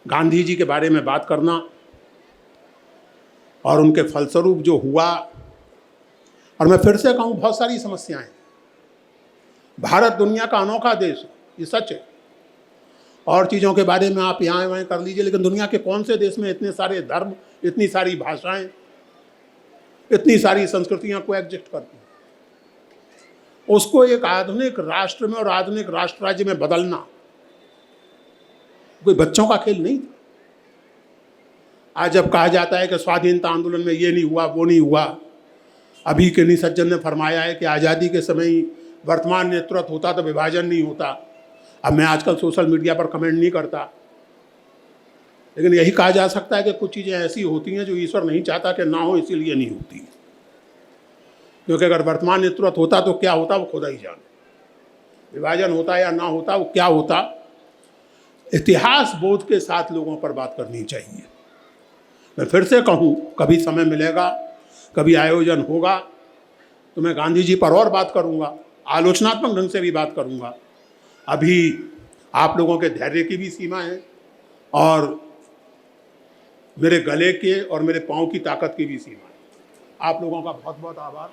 गांधी जी के बारे में बात करना और उनके फलस्वरूप जो हुआ, और मैं फिर से कहूँ बहुत सारी समस्याएं। भारत दुनिया का अनोखा देश है, ये सच है। और चीज़ों के बारे में आप यहाँ वहाँ कर लीजिए, लेकिन दुनिया के कौन से देश में इतने सारे धर्म, इतनी सारी भाषाएं, इतनी सारी संस्कृतियां को एग्जिस्ट करती हैं। उसको एक आधुनिक राष्ट्र में और आधुनिक राष्ट्र राज्य में बदलना कोई बच्चों का खेल नहीं था। आज जब कहा जाता है कि स्वाधीनता आंदोलन में ये नहीं हुआ, वो नहीं हुआ, अभी किन्हीं सज्जन ने फरमाया है कि आज़ादी के समय ही वर्तमान नेतृत्व होता तो विभाजन नहीं होता। अब मैं आजकल सोशल मीडिया पर कमेंट नहीं करता, लेकिन यही कहा जा सकता है कि कुछ चीज़ें ऐसी होती हैं जो ईश्वर नहीं चाहता कि ना हो, इसीलिए नहीं होती। क्योंकि अगर वर्तमान नेतृत्व होता तो क्या होता वो खुदा ही जाने। विभाजन होता या ना होता वो क्या होता, इतिहास बोध के साथ लोगों पर बात करनी चाहिए। मैं फिर से कहूँ, कभी समय मिलेगा, कभी आयोजन होगा तो मैं गांधी जी पर और बात करूँगा, आलोचनात्मक ढंग से भी बात करूँगा। अभी आप लोगों के धैर्य की भी सीमा है और मेरे गले के और मेरे पाँव की ताकत की भी सीमा है। आप लोगों का बहुत बहुत आभार।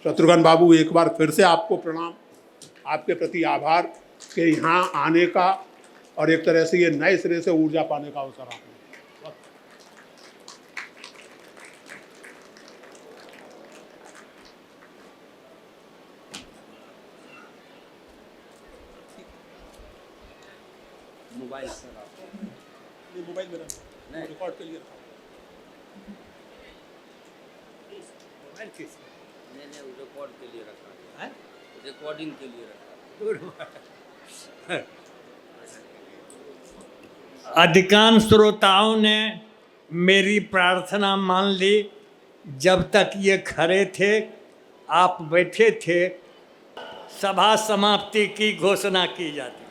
शत्रुघ्न बाबू, एक बार फिर से आपको प्रणाम, आपके प्रति आभार कि यहाँ आने का और एक तरह से ये नए सिरे से ऊर्जा पाने का अवसर आपको। मोबाइल सर आप ये मोबाइल मेरा नहीं। रिकॉर्ड के लिए रखा मोबाइल किस नहीं नहीं वो रिकॉर्ड के लिए रखा है? रिकॉर्डिंग के लिए रखा अधिकांश श्रोताओं ने मेरी प्रार्थना मान ली। जब तक ये खड़े थे, आप बैठे थे, सभा समाप्ति की घोषणा की जाती।